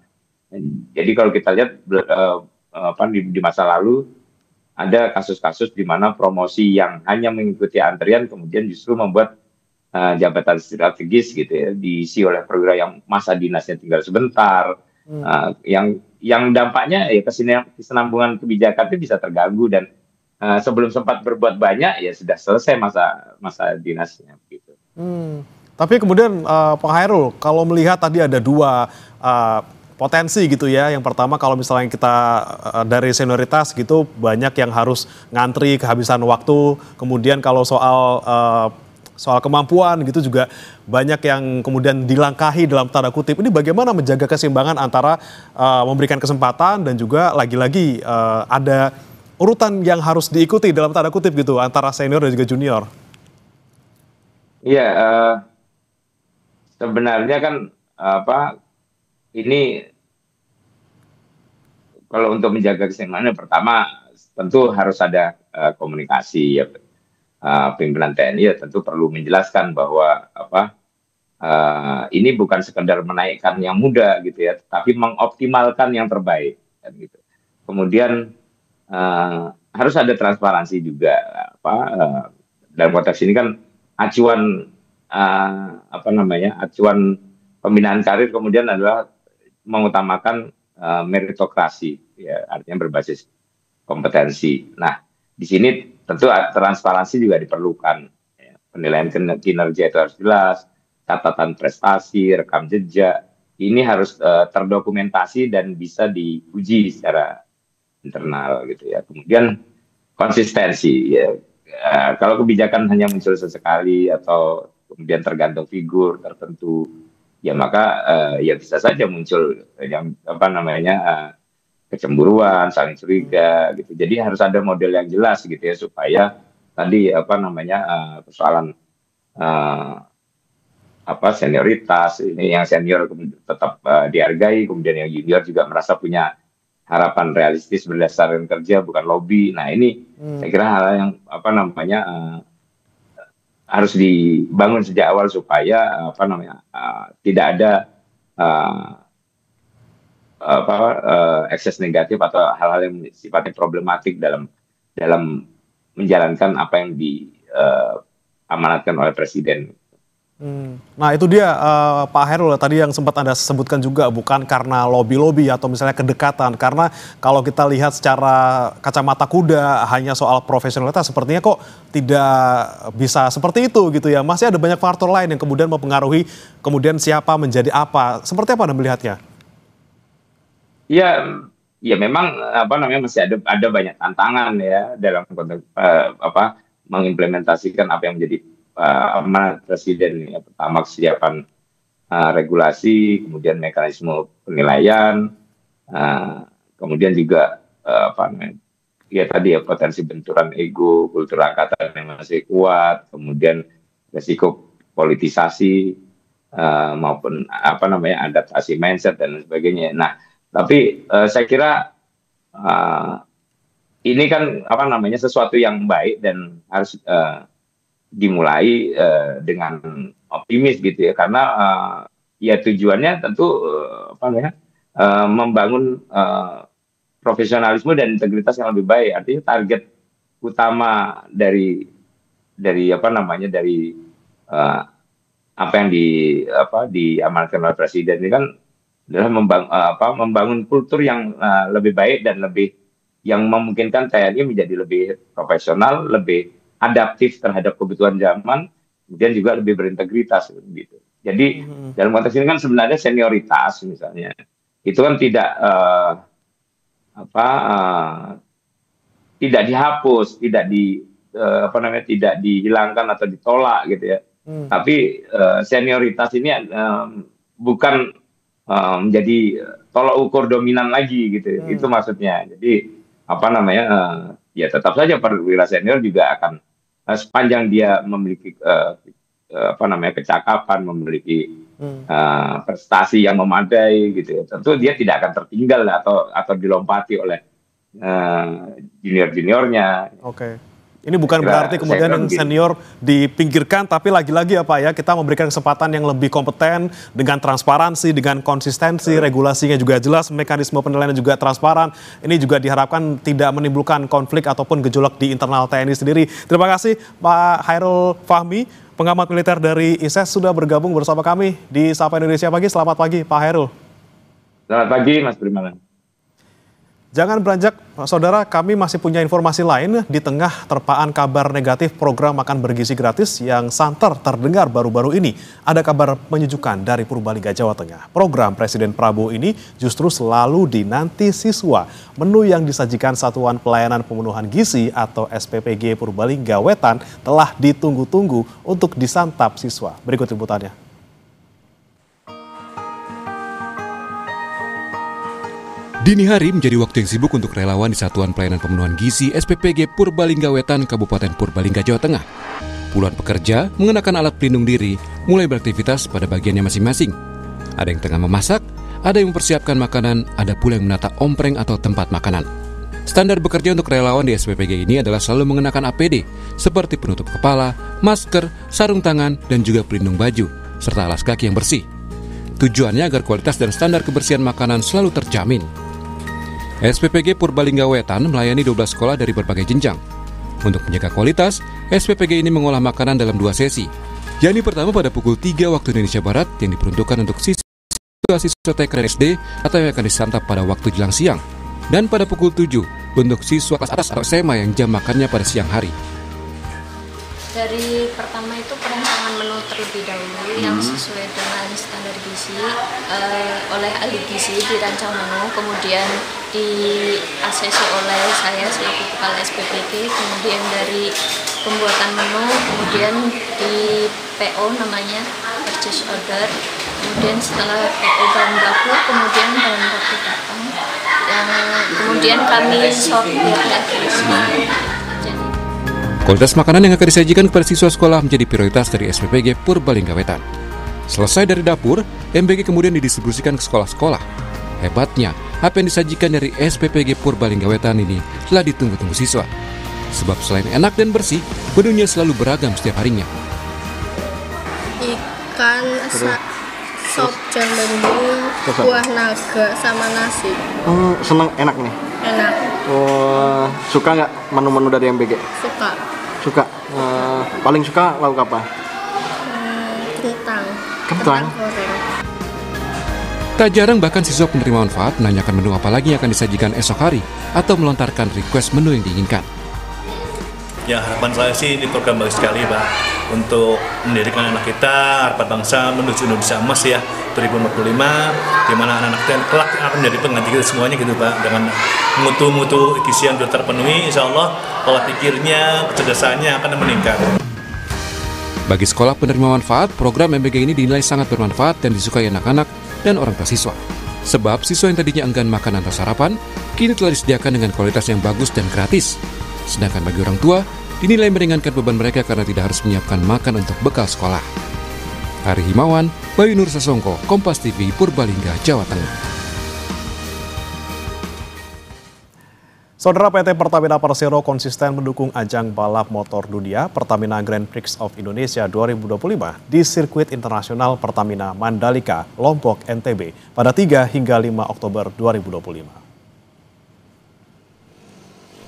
Jadi kalau kita lihat di masa lalu ada kasus-kasus di mana promosi yang hanya mengikuti antrian kemudian justru membuat jabatan strategis gitu ya diisi oleh perwira yang masa dinasnya tinggal sebentar, yang dampaknya ya kesinambungan kebijakan itu bisa terganggu, dan sebelum sempat berbuat banyak ya sudah selesai masa dinasnya gitu. Tapi kemudian Pak Khairul, kalau melihat tadi ada dua potensi gitu ya. Yang pertama kalau misalnya kita dari senioritas gitu banyak yang harus ngantri, kehabisan waktu. Kemudian kalau soal kemampuan gitu juga banyak yang kemudian dilangkahi dalam tanda kutip. Ini bagaimana menjaga keseimbangan antara memberikan kesempatan dan juga lagi-lagi ada urutan yang harus diikuti dalam tanda kutip gitu antara senior dan juga junior. Iya, sebenarnya kan ini kalau untuk menjaga keseimbangan pertama tentu harus ada komunikasi ya. Pimpinan TNI ya tentu perlu menjelaskan bahwa ini bukan sekedar menaikkan yang muda gitu ya, tapi mengoptimalkan yang terbaik kan gitu. Kemudian harus ada transparansi juga dalam konteks ini kan acuan acuan pembinaan karir kemudian adalah mengutamakan meritokrasi, ya, artinya berbasis kompetensi. Nah, di sini tentu transparansi juga diperlukan. Ya. Penilaian kinerja itu harus jelas, catatan prestasi, rekam jejak, ini harus terdokumentasi dan bisa diuji secara internal gitu ya. Kemudian konsistensi, ya. Kalau kebijakan hanya muncul sesekali atau kemudian tergantung figur tertentu, ya maka ya bisa saja muncul yang kecemburuan, saling curiga gitu. Jadi harus ada model yang jelas gitu ya supaya tadi persoalan senioritas, ini yang senior tetap dihargai, kemudian yang junior juga merasa punya harapan realistis berdasarkan kerja bukan lobby. Nah ini saya kira hal yang harus dibangun sejak awal supaya tidak ada ekses negatif atau hal-hal yang sifatnya problematik dalam menjalankan apa yang diamanatkan oleh Presiden. Nah itu dia Pak Hairul tadi yang sempat Anda sebutkan juga, bukan karena lobby-lobby atau misalnya kedekatan, karena kalau kita lihat secara kacamata kuda hanya soal profesionalitas sepertinya kok tidak bisa seperti itu gitu ya. Masih ada banyak faktor lain yang kemudian mempengaruhi kemudian siapa menjadi apa. Seperti apa Anda melihatnya? Ya memang masih ada banyak tantangan ya dalam konteks mengimplementasikan apa yang menjadi amanat Presiden. Pertama kesiapan regulasi, kemudian mekanisme penilaian, kemudian juga potensi benturan ego, kultur angkatan yang masih kuat, kemudian resiko politisasi maupun adaptasi mindset dan sebagainya. Nah, tapi saya kira ini kan sesuatu yang baik dan harus dimulai dengan optimis gitu ya, karena ya tujuannya tentu membangun profesionalisme dan integritas yang lebih baik. Artinya target utama dari apa yang diamanatkan oleh Presiden ini kan adalah membangun kultur yang lebih baik dan lebih yang memungkinkan TNI menjadi lebih profesional, lebih adaptif terhadap kebutuhan zaman, kemudian juga lebih berintegritas gitu. Jadi dalam konteks ini kan sebenarnya senioritas misalnya itu kan tidak tidak dihapus, tidak dihilangkan atau ditolak gitu ya. Tapi senioritas ini bukan menjadi tolak ukur dominan lagi gitu. Itu maksudnya. Jadi ya tetap saja perwira senior juga akan sepanjang dia memiliki kecakapan, memiliki prestasi yang memadai gitu ya, tentu dia tidak akan tertinggal atau dilompati oleh junior-juniornya. Oke. Ini bukan berarti kemudian yang senior dipinggirkan, tapi lagi-lagi kita memberikan kesempatan yang lebih kompeten dengan transparansi, dengan konsistensi, regulasinya juga jelas, mekanisme penilaian juga transparan. Ini juga diharapkan tidak menimbulkan konflik ataupun gejolak di internal TNI sendiri. Terima kasih Pak Hairul Fahmi, pengamat militer dari ISES, sudah bergabung bersama kami di Sapa Indonesia Pagi. Selamat pagi Pak Hairul. Selamat pagi Mas Brimalan. Jangan beranjak, saudara, kami masih punya informasi lain di tengah terpaan kabar negatif program makan bergizi gratis yang santer terdengar baru-baru ini. Ada kabar menyejukkan dari Purbalingga, Jawa Tengah. Program Presiden Prabowo ini justru selalu dinanti siswa. Menu yang disajikan Satuan Pelayanan Pemenuhan Gizi atau SPPG Purbalingga Wetan telah ditunggu-tunggu untuk disantap siswa. Berikut liputannya. Dini hari menjadi waktu yang sibuk untuk relawan di Satuan Pelayanan Pemenuhan Gizi SPPG Purbalingga Wetan, Kabupaten Purbalingga, Jawa Tengah. Puluhan pekerja mengenakan alat pelindung diri mulai beraktivitas pada bagiannya masing-masing. Ada yang tengah memasak, ada yang mempersiapkan makanan, ada pula yang menata ompreng atau tempat makanan. Standar bekerja untuk relawan di SPPG ini adalah selalu mengenakan APD, seperti penutup kepala, masker, sarung tangan, dan juga pelindung baju, serta alas kaki yang bersih. Tujuannya agar kualitas dan standar kebersihan makanan selalu terjamin. SPPG Purbalingga Wetan melayani 12 sekolah dari berbagai jenjang. Untuk menjaga kualitas, SPPG ini mengolah makanan dalam 2 sesi. Yakni pertama pada pukul 3 waktu Indonesia Barat yang diperuntukkan untuk siswa TK dan SD atau yang akan disantap pada waktu jelang siang. Dan pada pukul 7 untuk siswa kelas atas atau SMA yang jam makannya pada siang hari. Dari pertama itu perancangan menu terlebih dahulu yang sesuai dengan standar gizi oleh ahli gizi dirancang menu, kemudian di ACC oleh saya selaku kepala SPPG, kemudian dari pembuatan menu, kemudian di PO namanya purchase order, kemudian setelah PO bahan baku, kemudian bahan baku datang, yang kemudian kami sortir lagi. Kualitas makanan yang akan disajikan kepada siswa sekolah menjadi prioritas dari SPPG Purbalingga Wetan. Selesai dari dapur, MBG kemudian didistribusikan ke sekolah-sekolah. Hebatnya, apa yang disajikan dari SPPG Purbalingga Wetan ini telah ditunggu-tunggu siswa. Sebab selain enak dan bersih, menunya selalu beragam setiap harinya. Ikan, sop jambendung, buah naga, sama nasi. Seneng, enak nih? Enak. Oh, suka nggak menu-menu dari MBG? Suka. Suka. Paling suka lauk apa? Kentang. Kentang. Tak jarang bahkan siswa penerima manfaat menanyakan menu apa lagi yang akan disajikan esok hari atau melontarkan request menu yang diinginkan. Ya, harapan saya sih ini program bagus sekali, Pak, untuk mendirikan anak kita, harapan bangsa menuju Indonesia Emas ya 2045, di mana anak-anak kita kelak akan menjadi pengganti kita semuanya gitu, Pak, dengan mutu-mutu gizi yang sudah terpenuhi, insya Allah pola pikirnya, kecerdasannya akan meningkat. Bagi sekolah penerima manfaat, program MBG ini dinilai sangat bermanfaat dan disukai anak-anak dan orang tua siswa. Sebab siswa yang tadinya enggan makan atau sarapan, kini telah disediakan dengan kualitas yang bagus dan gratis. Sedangkan bagi orang tua, dinilai meringankan beban mereka karena tidak harus menyiapkan makan untuk bekal sekolah. Hari Himawan, Bayu Nur Sasongko, Kompas TV, Purbalingga, Jawa Tengah. Saudara, PT Pertamina Persero konsisten mendukung ajang balap motor dunia Pertamina Grand Prix of Indonesia 2025 di sirkuit internasional Pertamina Mandalika, Lombok, NTB pada 3 hingga 5 Oktober 2025.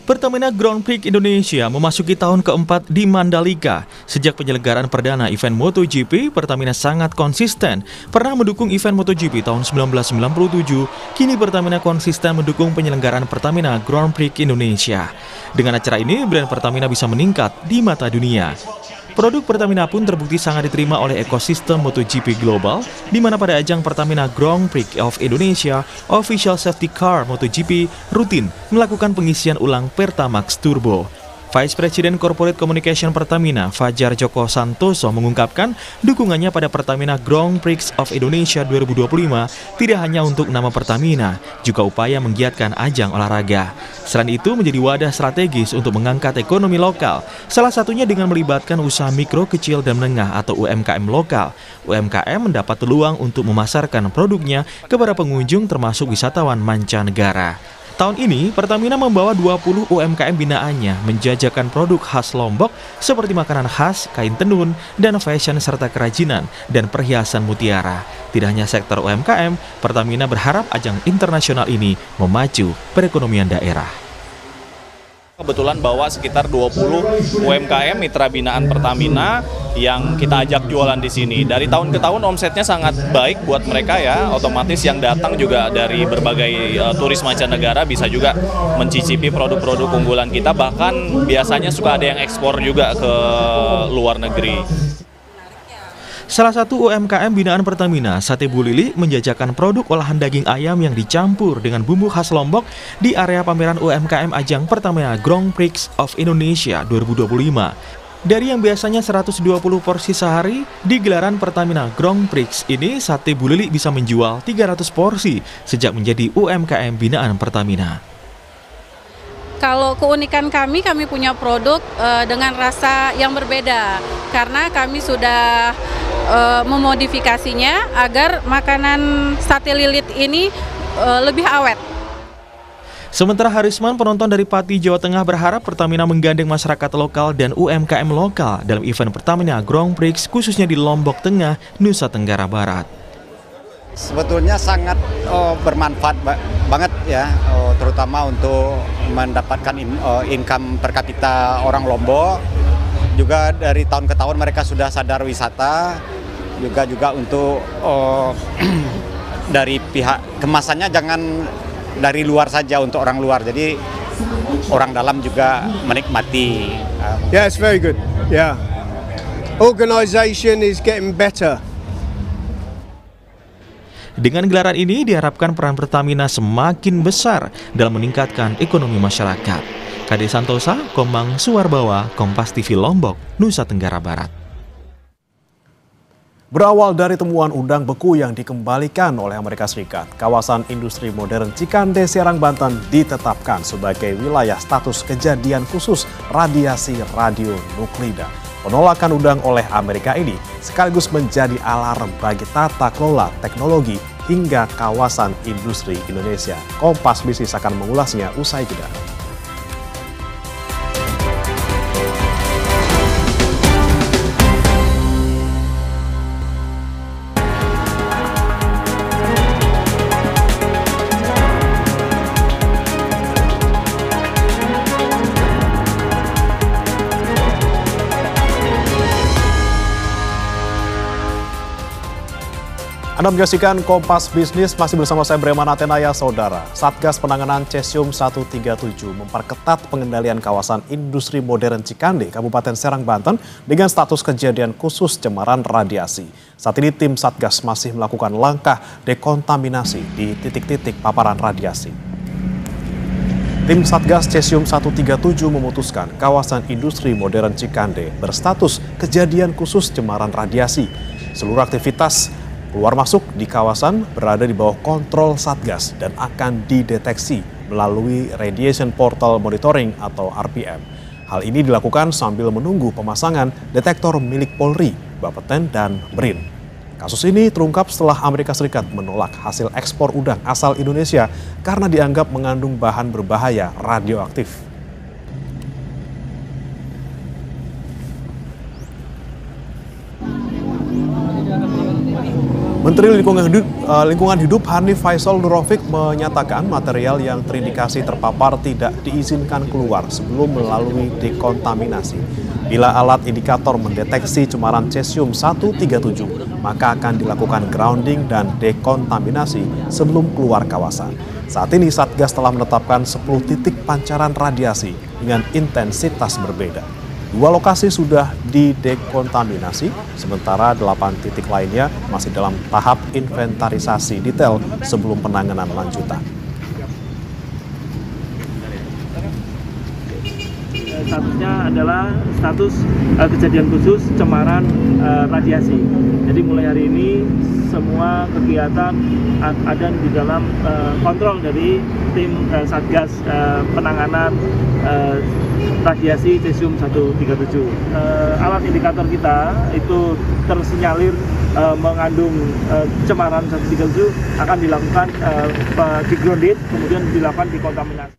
Pertamina Grand Prix Indonesia memasuki tahun keempat di Mandalika. Sejak penyelenggaraan perdana event MotoGP, Pertamina sangat konsisten. Pernah mendukung event MotoGP tahun 1997, kini Pertamina konsisten mendukung penyelenggaraan Pertamina Grand Prix Indonesia. Dengan acara ini, brand Pertamina bisa meningkat di mata dunia. Produk Pertamina pun terbukti sangat diterima oleh ekosistem MotoGP global, di mana pada ajang Pertamina Grand Prix of Indonesia, Official Safety Car MotoGP rutin melakukan pengisian ulang Pertamax Turbo. Vice President Corporate Communication Pertamina, Fajar Joko Santoso, mengungkapkan dukungannya pada Pertamina Grand Prix of Indonesia 2025 tidak hanya untuk nama Pertamina, juga upaya menggiatkan ajang olahraga. Selain itu, menjadi wadah strategis untuk mengangkat ekonomi lokal, salah satunya dengan melibatkan usaha mikro, kecil, dan menengah atau UMKM lokal. UMKM mendapat peluang untuk memasarkan produknya kepada pengunjung termasuk wisatawan mancanegara. Tahun ini, Pertamina membawa 20 UMKM binaannya menjajakan produk khas Lombok seperti makanan khas, kain tenun, dan fashion serta kerajinan dan perhiasan mutiara. Tidak hanya sektor UMKM, Pertamina berharap ajang internasional ini memacu perekonomian daerah. Kebetulan bawa sekitar 20 UMKM mitra binaan Pertamina yang kita ajak jualan di sini. Dari tahun ke tahun omsetnya sangat baik buat mereka ya. Otomatis yang datang juga dari berbagai turis mancanegara bisa juga mencicipi produk-produk unggulan kita. Bahkan biasanya suka ada yang ekspor juga ke luar negeri. Salah satu UMKM binaan Pertamina, Sate Bu Lili, menjajakan produk olahan daging ayam yang dicampur dengan bumbu khas Lombok di area pameran UMKM ajang Pertamina Grand Prix of Indonesia 2025. Dari yang biasanya 120 porsi sehari, di gelaran Pertamina Grand Prix ini, Sate Bu Lili bisa menjual 300 porsi sejak menjadi UMKM binaan Pertamina. Kalau keunikan kami punya produk dengan rasa yang berbeda karena kami sudah memodifikasinya agar makanan sate lilit ini lebih awet. Sementara Harisman, penonton dari Pati, Jawa Tengah, berharap Pertamina menggandeng masyarakat lokal dan UMKM lokal dalam event Pertamina Grand Prix khususnya di Lombok Tengah, Nusa Tenggara Barat. Sebetulnya sangat bermanfaat banget ya, terutama untuk mendapatkan income per kapita orang Lombok. Juga dari tahun ke tahun mereka sudah sadar wisata, juga untuk dari pihak kemasannya jangan dari luar saja untuk orang luar, jadi orang dalam juga menikmati. Yeah, it's very good. Yeah, organization is getting better. Dengan gelaran ini diharapkan peran Pertamina semakin besar dalam meningkatkan ekonomi masyarakat. Kade Santosa, Komang Suwarbawa, Kompas TV Lombok, Nusa Tenggara Barat. Berawal dari temuan udang beku yang dikembalikan oleh Amerika Serikat, kawasan industri modern Cikande, Serang, Banten ditetapkan sebagai wilayah status kejadian khusus radiasi radionuklida. Penolakan udang oleh Amerika ini sekaligus menjadi alarm bagi tata kelola teknologi hingga kawasan industri Indonesia. Kompas Bisnis akan mengulasnya usai jeda. Anda menyaksikan Kompas Bisnis, masih bersama saya Breman Atenaya, Saudara. Satgas Penanganan Cesium 137 memperketat pengendalian kawasan industri modern Cikande, Kabupaten Serang, Banten dengan status kejadian khusus cemaran radiasi. Saat ini tim Satgas masih melakukan langkah dekontaminasi di titik-titik paparan radiasi. Tim Satgas Cesium 137 memutuskan kawasan industri modern Cikande berstatus kejadian khusus cemaran radiasi. Seluruh aktivitas keluar masuk di kawasan berada di bawah kontrol Satgas dan akan dideteksi melalui Radiation Portal Monitoring atau RPM. Hal ini dilakukan sambil menunggu pemasangan detektor milik Polri, Bapeten, dan BRIN. Kasus ini terungkap setelah Amerika Serikat menolak hasil ekspor udang asal Indonesia karena dianggap mengandung bahan berbahaya radioaktif. Menteri Lingkungan Hidup Hanif Faisal Nurofik menyatakan material yang terindikasi terpapar tidak diizinkan keluar sebelum melalui dekontaminasi. Bila alat indikator mendeteksi cemaran cesium 137, maka akan dilakukan grounding dan dekontaminasi sebelum keluar kawasan. Saat ini Satgas telah menetapkan 10 titik pancaran radiasi dengan intensitas berbeda. 2 lokasi sudah didekontaminasi, sementara 8 titik lainnya masih dalam tahap inventarisasi detail sebelum penanganan lanjutan. Statusnya adalah status kejadian khusus cemaran radiasi. Jadi mulai hari ini semua kegiatan ada di dalam kontrol dari tim Satgas penanganan radiasi cesium 137. Alat indikator kita itu tersinyalir mengandung cemaran 137 akan dilakukan di-grounded, kemudian dilakukan dekontaminasi.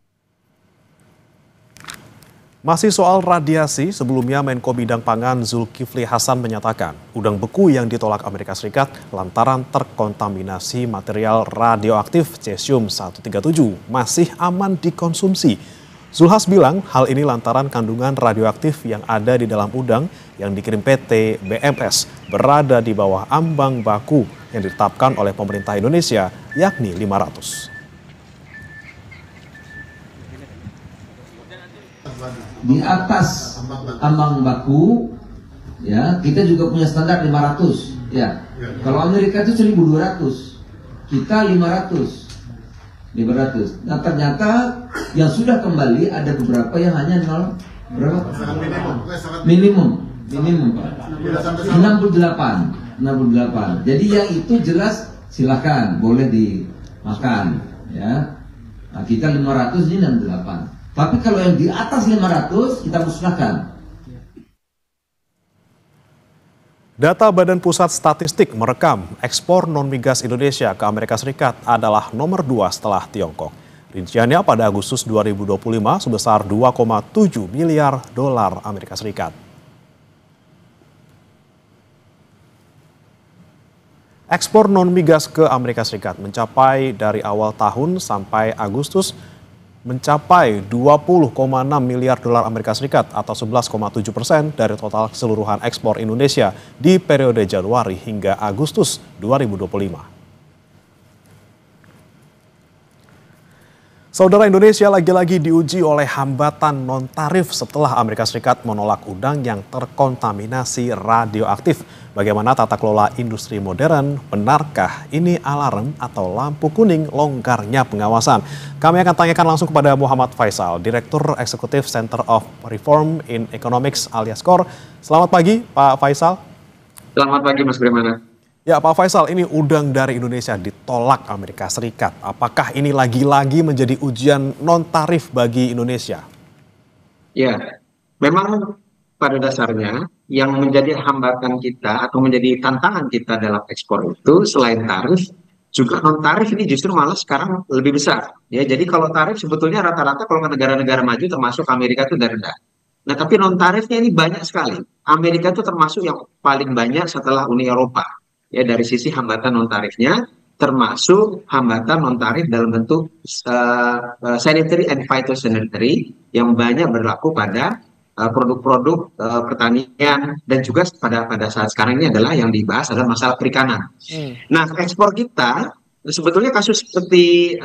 Masih soal radiasi, sebelumnya Menko Bidang Pangan Zulkifli Hasan menyatakan udang beku yang ditolak Amerika Serikat lantaran terkontaminasi material radioaktif cesium 137 masih aman dikonsumsi. Zulhas bilang hal ini lantaran kandungan radioaktif yang ada di dalam udang yang dikirim PT BMS berada di bawah ambang baku yang ditetapkan oleh pemerintah Indonesia, yakni 500. Di atas ambang baku, ya kita juga punya standar 500, ya. Kalau Amerika itu 1.200, kita 500. Nah ternyata yang sudah kembali ada beberapa yang hanya 0 berapa? Minimum Pak. 68. Jadi yang itu jelas silakan boleh dimakan, ya. Nah, kita 500 ini 68. Tapi kalau yang di atas 500 kita musnahkan. Data Badan Pusat Statistik merekam ekspor non-migas Indonesia ke Amerika Serikat adalah nomor 2 setelah Tiongkok. Rinciannya pada Agustus 2025 sebesar 2,7 miliar dolar Amerika Serikat. Ekspor non-migas ke Amerika Serikat mencapai dari awal tahun sampai Agustus mencapai 20,6 miliar dolar Amerika Serikat atau 11,7% dari total keseluruhan ekspor Indonesia di periode Januari hingga Agustus 2025. Saudara, Indonesia lagi-lagi diuji oleh hambatan non-tarif setelah Amerika Serikat menolak udang yang terkontaminasi radioaktif. Bagaimana tata kelola industri modern? Benarkah ini alarm atau lampu kuning longgarnya pengawasan? Kami akan tanyakan langsung kepada Muhammad Faisal, Direktur Eksekutif Center of Reform in Economics alias KOR. Selamat pagi, Pak Faisal. Selamat pagi, Mas Brimana. Ya, Pak Faisal, ini udang dari Indonesia ditolak Amerika Serikat. Apakah ini lagi-lagi menjadi ujian non-tarif bagi Indonesia? Ya, memang pada dasarnya yang menjadi hambatan kita atau menjadi tantangan kita dalam ekspor itu selain tarif, juga non-tarif ini justru malah sekarang lebih besar. Ya, jadi kalau tarif sebetulnya rata-rata kalau ke negara-negara maju termasuk Amerika itu udah rendah. Nah, tapi non-tarifnya ini banyak sekali. Amerika itu termasuk yang paling banyak setelah Uni Eropa. Ya, dari sisi hambatan non-tarifnya, termasuk hambatan non-tarif dalam bentuk sanitary and phytosanitary yang banyak berlaku pada produk-produk pertanian dan juga pada saat sekarang ini adalah yang dibahas adalah masalah perikanan. Nah, ekspor kita sebetulnya kasus seperti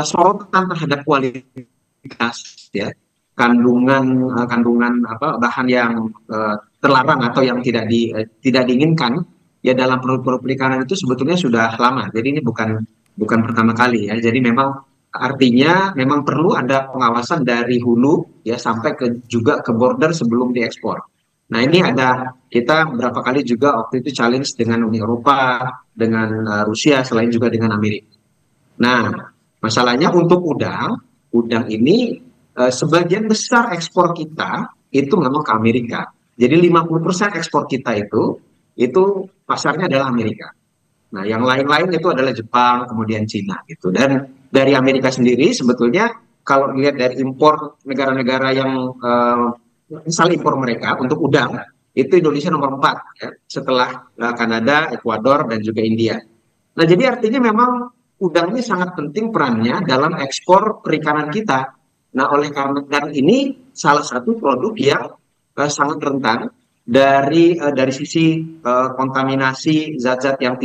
sorotan terhadap kualitas, ya, kandungan bahan yang terlarang atau yang tidak diinginkan ya dalam produk-produk perikanan itu sebetulnya sudah lama. Jadi ini bukan pertama kali ya. Jadi memang artinya memang perlu ada pengawasan dari hulu ya sampai juga ke border sebelum diekspor. Nah, ini kita berapa kali juga waktu itu challenge dengan Uni Eropa, dengan Rusia, selain juga dengan Amerika. Nah, masalahnya untuk udang ini sebagian besar ekspor kita itu memang ke Amerika. Jadi 50% ekspor kita itu pasarnya adalah Amerika. Nah, yang lain-lain itu adalah Jepang, kemudian Cina gitu. Dan dari Amerika sendiri sebetulnya kalau dilihat dari impor negara-negara yang misal impor mereka untuk udang itu Indonesia nomor 4 ya, setelah Kanada, Ekuador dan juga India. Nah, jadi artinya memang udang ini sangat penting perannya dalam ekspor perikanan kita. Nah, oleh karena ini salah satu produk yang sangat rentan dari sisi kontaminasi zat-zat yang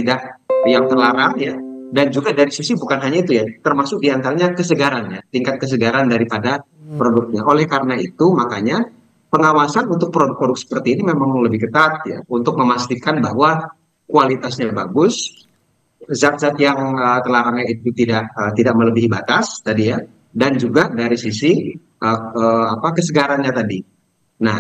terlarang ya, dan juga dari sisi bukan hanya itu ya, termasuk diantaranya kesegaran ya, tingkat kesegaran daripada produknya. Oleh karena itu makanya pengawasan untuk produk-produk seperti ini memang lebih ketat ya, untuk memastikan bahwa kualitasnya bagus, zat-zat yang terlarangnya itu tidak melebihi batas tadi ya, dan juga dari sisi kesegarannya tadi. Nah,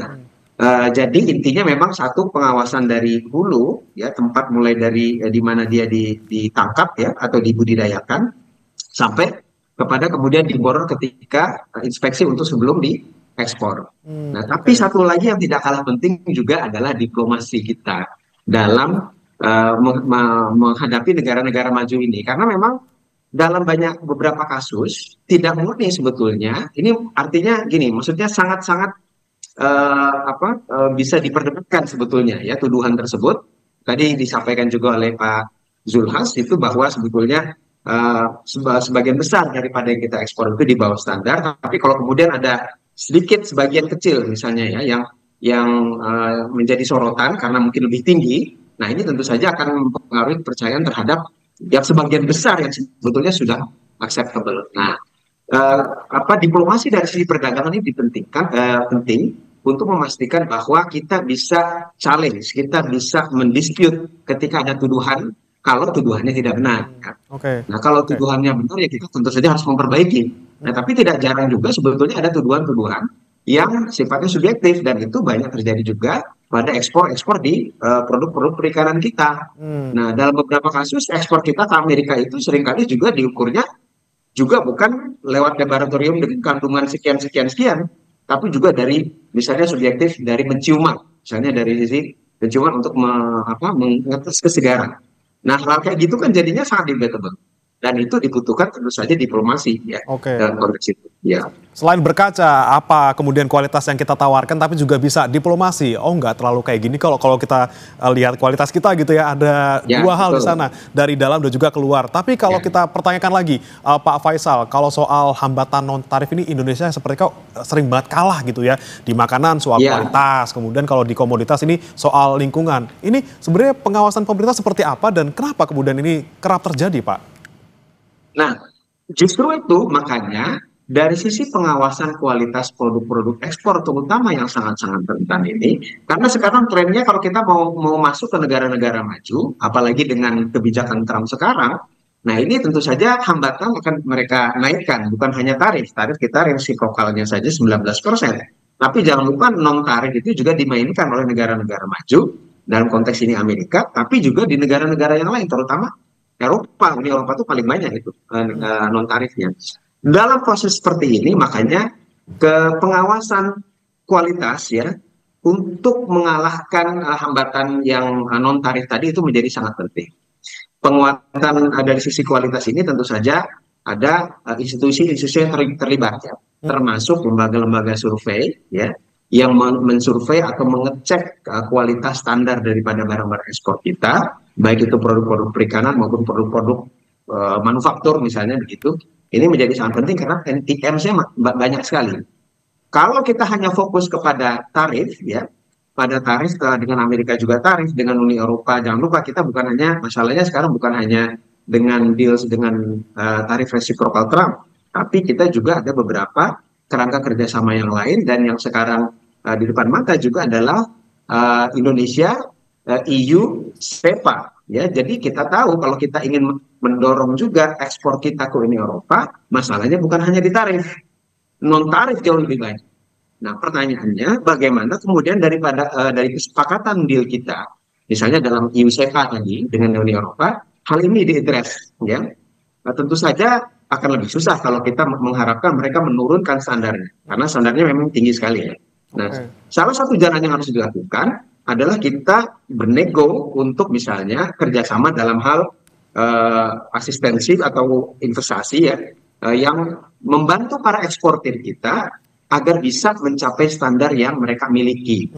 jadi intinya memang satu pengawasan dari hulu ya, tempat mulai dari di mana dia ditangkap ya atau dibudidayakan sampai kepada kemudian diborong ketika inspeksi untuk sebelum diekspor. Nah, tapi satu lagi yang tidak kalah penting juga adalah diplomasi kita dalam menghadapi negara-negara maju ini, karena memang dalam beberapa kasus tidak murni sebetulnya. Ini artinya gini, maksudnya sangat-sangat bisa diperdebatkan sebetulnya ya tuduhan tersebut. Tadi disampaikan juga oleh Pak Zulhas itu bahwa sebetulnya sebagian besar daripada yang kita ekspor itu di bawah standar, tapi kalau kemudian ada sedikit sebagian kecil misalnya ya yang menjadi sorotan karena mungkin lebih tinggi, nah ini tentu saja akan mempengaruhi kepercayaan terhadap yang sebagian besar yang sebetulnya sudah acceptable. Nah, diplomasi dari sisi perdagangan ini penting untuk memastikan bahwa kita bisa challenge, kita bisa mendispute ketika ada tuduhan kalau tuduhannya tidak benar. Nah, kalau tuduhannya benar ya kita tentu saja harus memperbaiki. Nah, tapi tidak jarang juga sebetulnya ada tuduhan-tuduhan yang sifatnya subjektif, dan itu banyak terjadi juga pada ekspor di produk-produk perikanan kita. Nah, dalam beberapa kasus ekspor kita ke Amerika itu seringkali juga diukurnya juga bukan lewat laboratorium dengan kandungan sekian, tapi juga dari misalnya subjektif dari penciuman, misalnya dari sisi penciuman untuk mengetes kesegaran. Nah, hal kayak gitu kan jadinya sangat debatable. dan itu dibutuhkan tentu saja diplomasi ya dalam konteks itu. Ya. Selain berkaca, apa kemudian kualitas yang kita tawarkan, tapi juga bisa diplomasi. Oh, nggak terlalu kayak gini kalau kita lihat kualitas kita gitu ya. Ada dua hal di sana, dari dalam dan juga keluar. Tapi kalau kita pertanyakan lagi, Pak Faisal, kalau soal hambatan non tarif ini Indonesia seperti kok sering banget kalah gitu ya di makanan soal kualitas, kemudian kalau di komoditas ini soal lingkungan. Ini sebenarnya pengawasan pemerintah seperti apa dan kenapa kemudian ini kerap terjadi, Pak? Nah, justru itu makanya dari sisi pengawasan kualitas produk-produk ekspor terutama yang sangat-sangat rentan ini, karena sekarang trennya kalau kita mau masuk ke negara-negara maju, apalagi dengan kebijakan Trump sekarang, nah ini tentu saja hambatan akan mereka naikkan, bukan hanya tarif kita resiprokalnya saja 19%, tapi jangan lupa non tarif itu juga dimainkan oleh negara-negara maju, dalam konteks ini Amerika, tapi juga di negara-negara yang lain, terutama Eropa. Uni Eropa itu paling banyak itu non tarifnya. Dalam proses seperti ini makanya pengawasan kualitas ya untuk mengalahkan hambatan yang non tarif tadi itu menjadi sangat penting. Penguatan dari sisi kualitas ini tentu saja ada institusi-institusi yang terlibat ya, termasuk lembaga-lembaga survei ya yang mensurvei atau mengecek kualitas standar daripada barang-barang ekspor kita, baik itu produk-produk perikanan maupun produk-produk manufaktur misalnya begitu. Ini menjadi sangat penting karena NTM-nya banyak sekali. Kalau kita hanya fokus kepada tarif ya, pada tarif dengan Amerika juga tarif, dengan Uni Eropa, jangan lupa kita bukan hanya, masalahnya sekarang bukan hanya dengan deals dengan tarif resiprokal Trump, tapi kita juga ada beberapa kerangka kerjasama yang lain, dan yang sekarang di depan mata juga adalah Indonesia, EU, SEPA. Ya, jadi kita tahu kalau kita ingin mendorong juga ekspor kita ke Uni Eropa, masalahnya bukan hanya di tarif, non tarif jauh lebih banyak. Nah, pertanyaannya bagaimana kemudian dari kesepakatan deal kita, misalnya dalam EU SEPA tadi dengan Uni Eropa, hal ini diadres, ya. Nah, tentu saja akan lebih susah kalau kita mengharapkan mereka menurunkan standarnya, karena standarnya memang tinggi sekali ya. Nah, salah satu jalan yang harus dilakukan adalah kita bernego untuk misalnya kerjasama dalam hal asistensi atau investasi ya, yang membantu para eksportir kita agar bisa mencapai standar yang mereka miliki.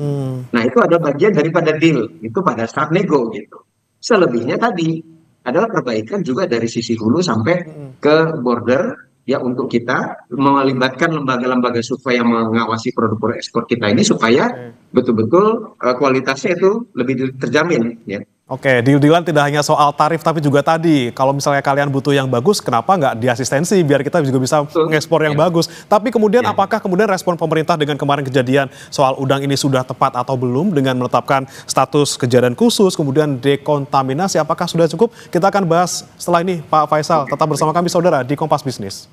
Nah, itu ada bagian daripada deal, itu pada saat nego gitu. Selebihnya tadi adalah perbaikan juga dari sisi hulu sampai ke border ya, untuk kita melibatkan lembaga-lembaga survei yang mengawasi produk-produk ekspor kita ini supaya betul-betul kualitasnya itu lebih terjamin ya. Oke, deal-dealan tidak hanya soal tarif tapi juga tadi kalau misalnya kalian butuh yang bagus, kenapa nggak diasistensi biar kita juga bisa mengekspor yang bagus. Tapi kemudian apakah kemudian respon pemerintah dengan kemarin kejadian soal udang ini sudah tepat atau belum dengan menetapkan status kejadian khusus kemudian dekontaminasi, apakah sudah cukup? Kita akan bahas setelah ini, Pak Faisal. Tetap bersama kami saudara di Kompas Bisnis.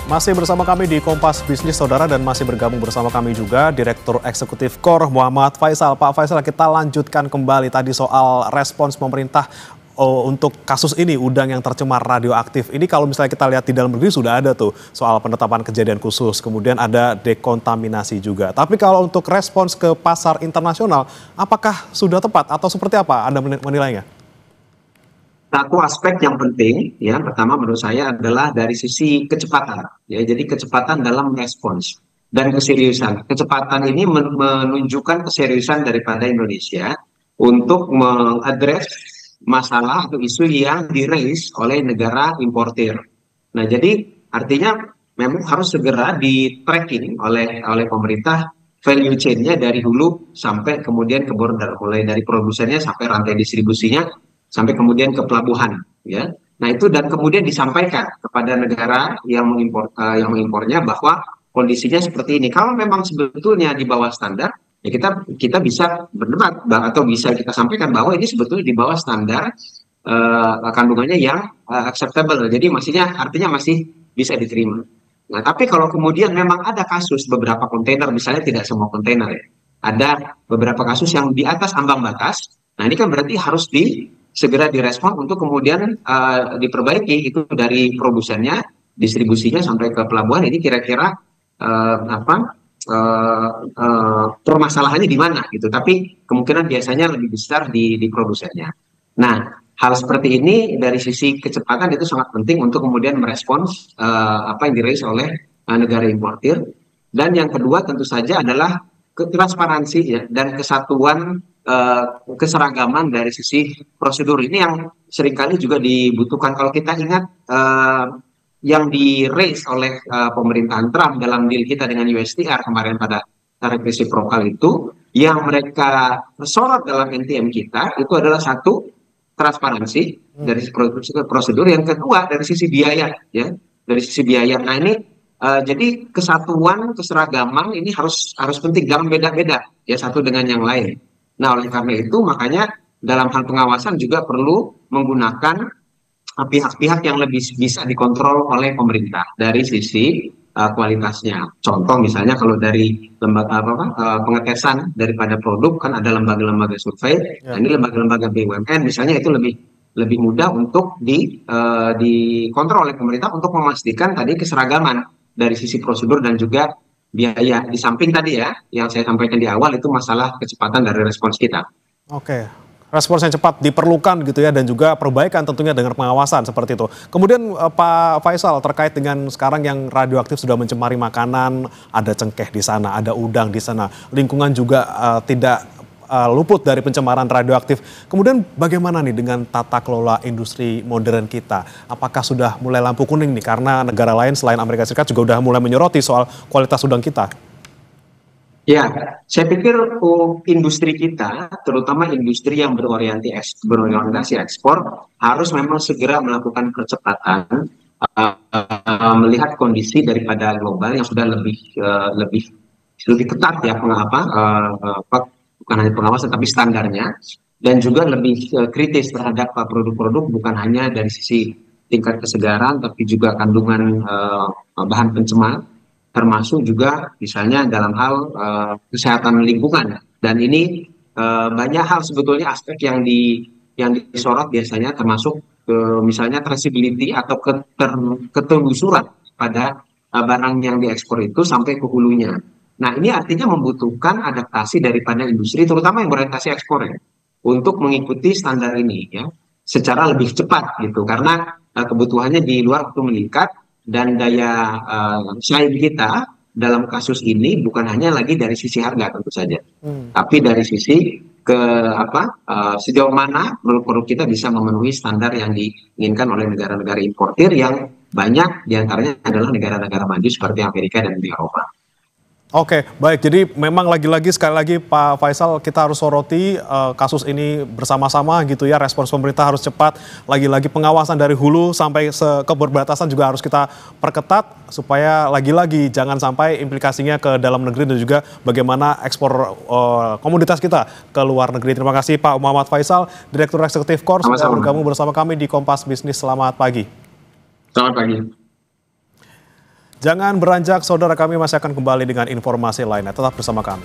Masih bersama kami di Kompas Bisnis Saudara, dan masih bergabung bersama kami juga Direktur Eksekutif KOR Muhammad Faisal. Pak Faisal, kita lanjutkan kembali tadi soal respons pemerintah untuk kasus ini, udang yang tercemar radioaktif. Ini kalau misalnya kita lihat di dalam negeri sudah ada tuh soal penetapan kejadian khusus, kemudian ada dekontaminasi juga. Tapi kalau untuk respons ke pasar internasional, apakah sudah tepat atau seperti apa Anda menilainya? Satu aspek yang penting, ya, pertama menurut saya adalah dari sisi kecepatan. Ya, jadi kecepatan dalam respons dan keseriusan. Kecepatan ini menunjukkan keseriusan daripada Indonesia untuk mengadres masalah atau isu yang diraise oleh negara importir. Nah, jadi artinya memang harus segera di tracking oleh pemerintah value chain-nya dari hulu sampai kemudian ke border, mulai dari produsennya sampai rantai distribusinya, sampai kemudian ke pelabuhan, ya. Nah, itu dan kemudian disampaikan kepada negara yang mengimpornya bahwa kondisinya seperti ini. Kalau memang sebetulnya di bawah standar, ya kita bisa berdebat atau bisa kita sampaikan bahwa ini sebetulnya di bawah standar kandungannya yang acceptable. Jadi artinya masih bisa diterima. Nah, tapi kalau kemudian memang ada kasus beberapa kontainer, misalnya tidak semua kontainer ya, ada beberapa kasus yang di atas ambang batas. Nah ini kan berarti harus segera direspon untuk kemudian diperbaiki itu dari produsennya, distribusinya sampai ke pelabuhan. Ini kira-kira permasalahannya di mana gitu. Tapi kemungkinan biasanya lebih besar di produsennya. Nah hal seperti ini dari sisi kecepatan itu sangat penting untuk kemudian merespons apa yang diraih oleh negara importir. Dan yang kedua tentu saja adalah transparansi ya, dan kesatuan keseragaman dari sisi prosedur ini yang seringkali juga dibutuhkan. Kalau kita ingat yang di-raise oleh pemerintahan Trump dalam deal kita dengan USTR kemarin pada tarif resiprokal itu, yang mereka sorot dalam NTM kita itu adalah satu, transparansi dari prosedur, yang kedua dari sisi biaya ya, dari sisi biaya. Nah ini jadi kesatuan keseragaman ini harus penting, jangan beda-beda ya satu dengan yang lain. Nah oleh karena itu makanya dalam hal pengawasan juga perlu menggunakan pihak-pihak yang lebih bisa dikontrol oleh pemerintah dari sisi kualitasnya. Contoh misalnya kalau dari lembaga pengetesan daripada produk kan ada lembaga-lembaga survei. Nah ini lembaga-lembaga BUMN misalnya itu lebih mudah untuk dikontrol oleh pemerintah untuk memastikan tadi keseragaman dari sisi prosedur dan juga biaya. Di samping tadi ya yang saya sampaikan di awal itu masalah kecepatan dari respons kita. Oke, respons yang cepat diperlukan gitu ya, dan juga perbaikan tentunya dengan pengawasan seperti itu. Kemudian Pak Faisal, terkait dengan sekarang yang radioaktif sudah mencemari makanan, ada cengkeh di sana, ada udang di sana, lingkungan juga tidak luput dari pencemaran radioaktif. Kemudian bagaimana nih dengan tata kelola industri modern kita? Apakah sudah mulai lampu kuning nih? Karena negara lain selain Amerika Serikat juga sudah mulai menyoroti soal kualitas udang kita. Ya, saya pikir industri kita, terutama industri yang berorientasi ekspor, harus memang segera melakukan percepatan melihat kondisi daripada global yang sudah lebih ketat ya, bukan hanya pengawasan tapi standarnya, dan juga lebih kritis terhadap produk-produk bukan hanya dari sisi tingkat kesegaran tapi juga kandungan bahan pencemar, termasuk juga misalnya dalam hal kesehatan lingkungan. Dan ini banyak hal sebetulnya aspek yang disorot biasanya, termasuk misalnya traceability atau ketelusuran pada barang yang diekspor itu sampai ke hulunya. Nah ini artinya membutuhkan adaptasi daripada industri, terutama yang berorientasi ekspor ya, untuk mengikuti standar ini ya secara lebih cepat gitu, karena kebutuhannya di luar waktu meningkat. Dan daya saing kita dalam kasus ini bukan hanya lagi dari sisi harga tentu saja, tapi dari sisi sejauh mana produk kita bisa memenuhi standar yang diinginkan oleh negara-negara importir yang banyak diantaranya adalah negara-negara maju seperti Amerika dan Eropa. Oke, baik. Jadi memang lagi-lagi sekali lagi Pak Faisal, kita harus soroti kasus ini bersama-sama gitu ya. Respons pemerintah harus cepat. Lagi-lagi pengawasan dari hulu sampai ke perbatasan juga harus kita perketat supaya lagi-lagi jangan sampai implikasinya ke dalam negeri dan juga bagaimana ekspor komoditas kita ke luar negeri. Terima kasih Pak Muhammad Faisal, Direktur Eksekutif KOR, sudah bergabung bersama kami di Kompas Bisnis. Selamat pagi. Selamat pagi. Jangan beranjak, saudara, kami masih akan kembali dengan informasi lainnya. Tetap bersama kami.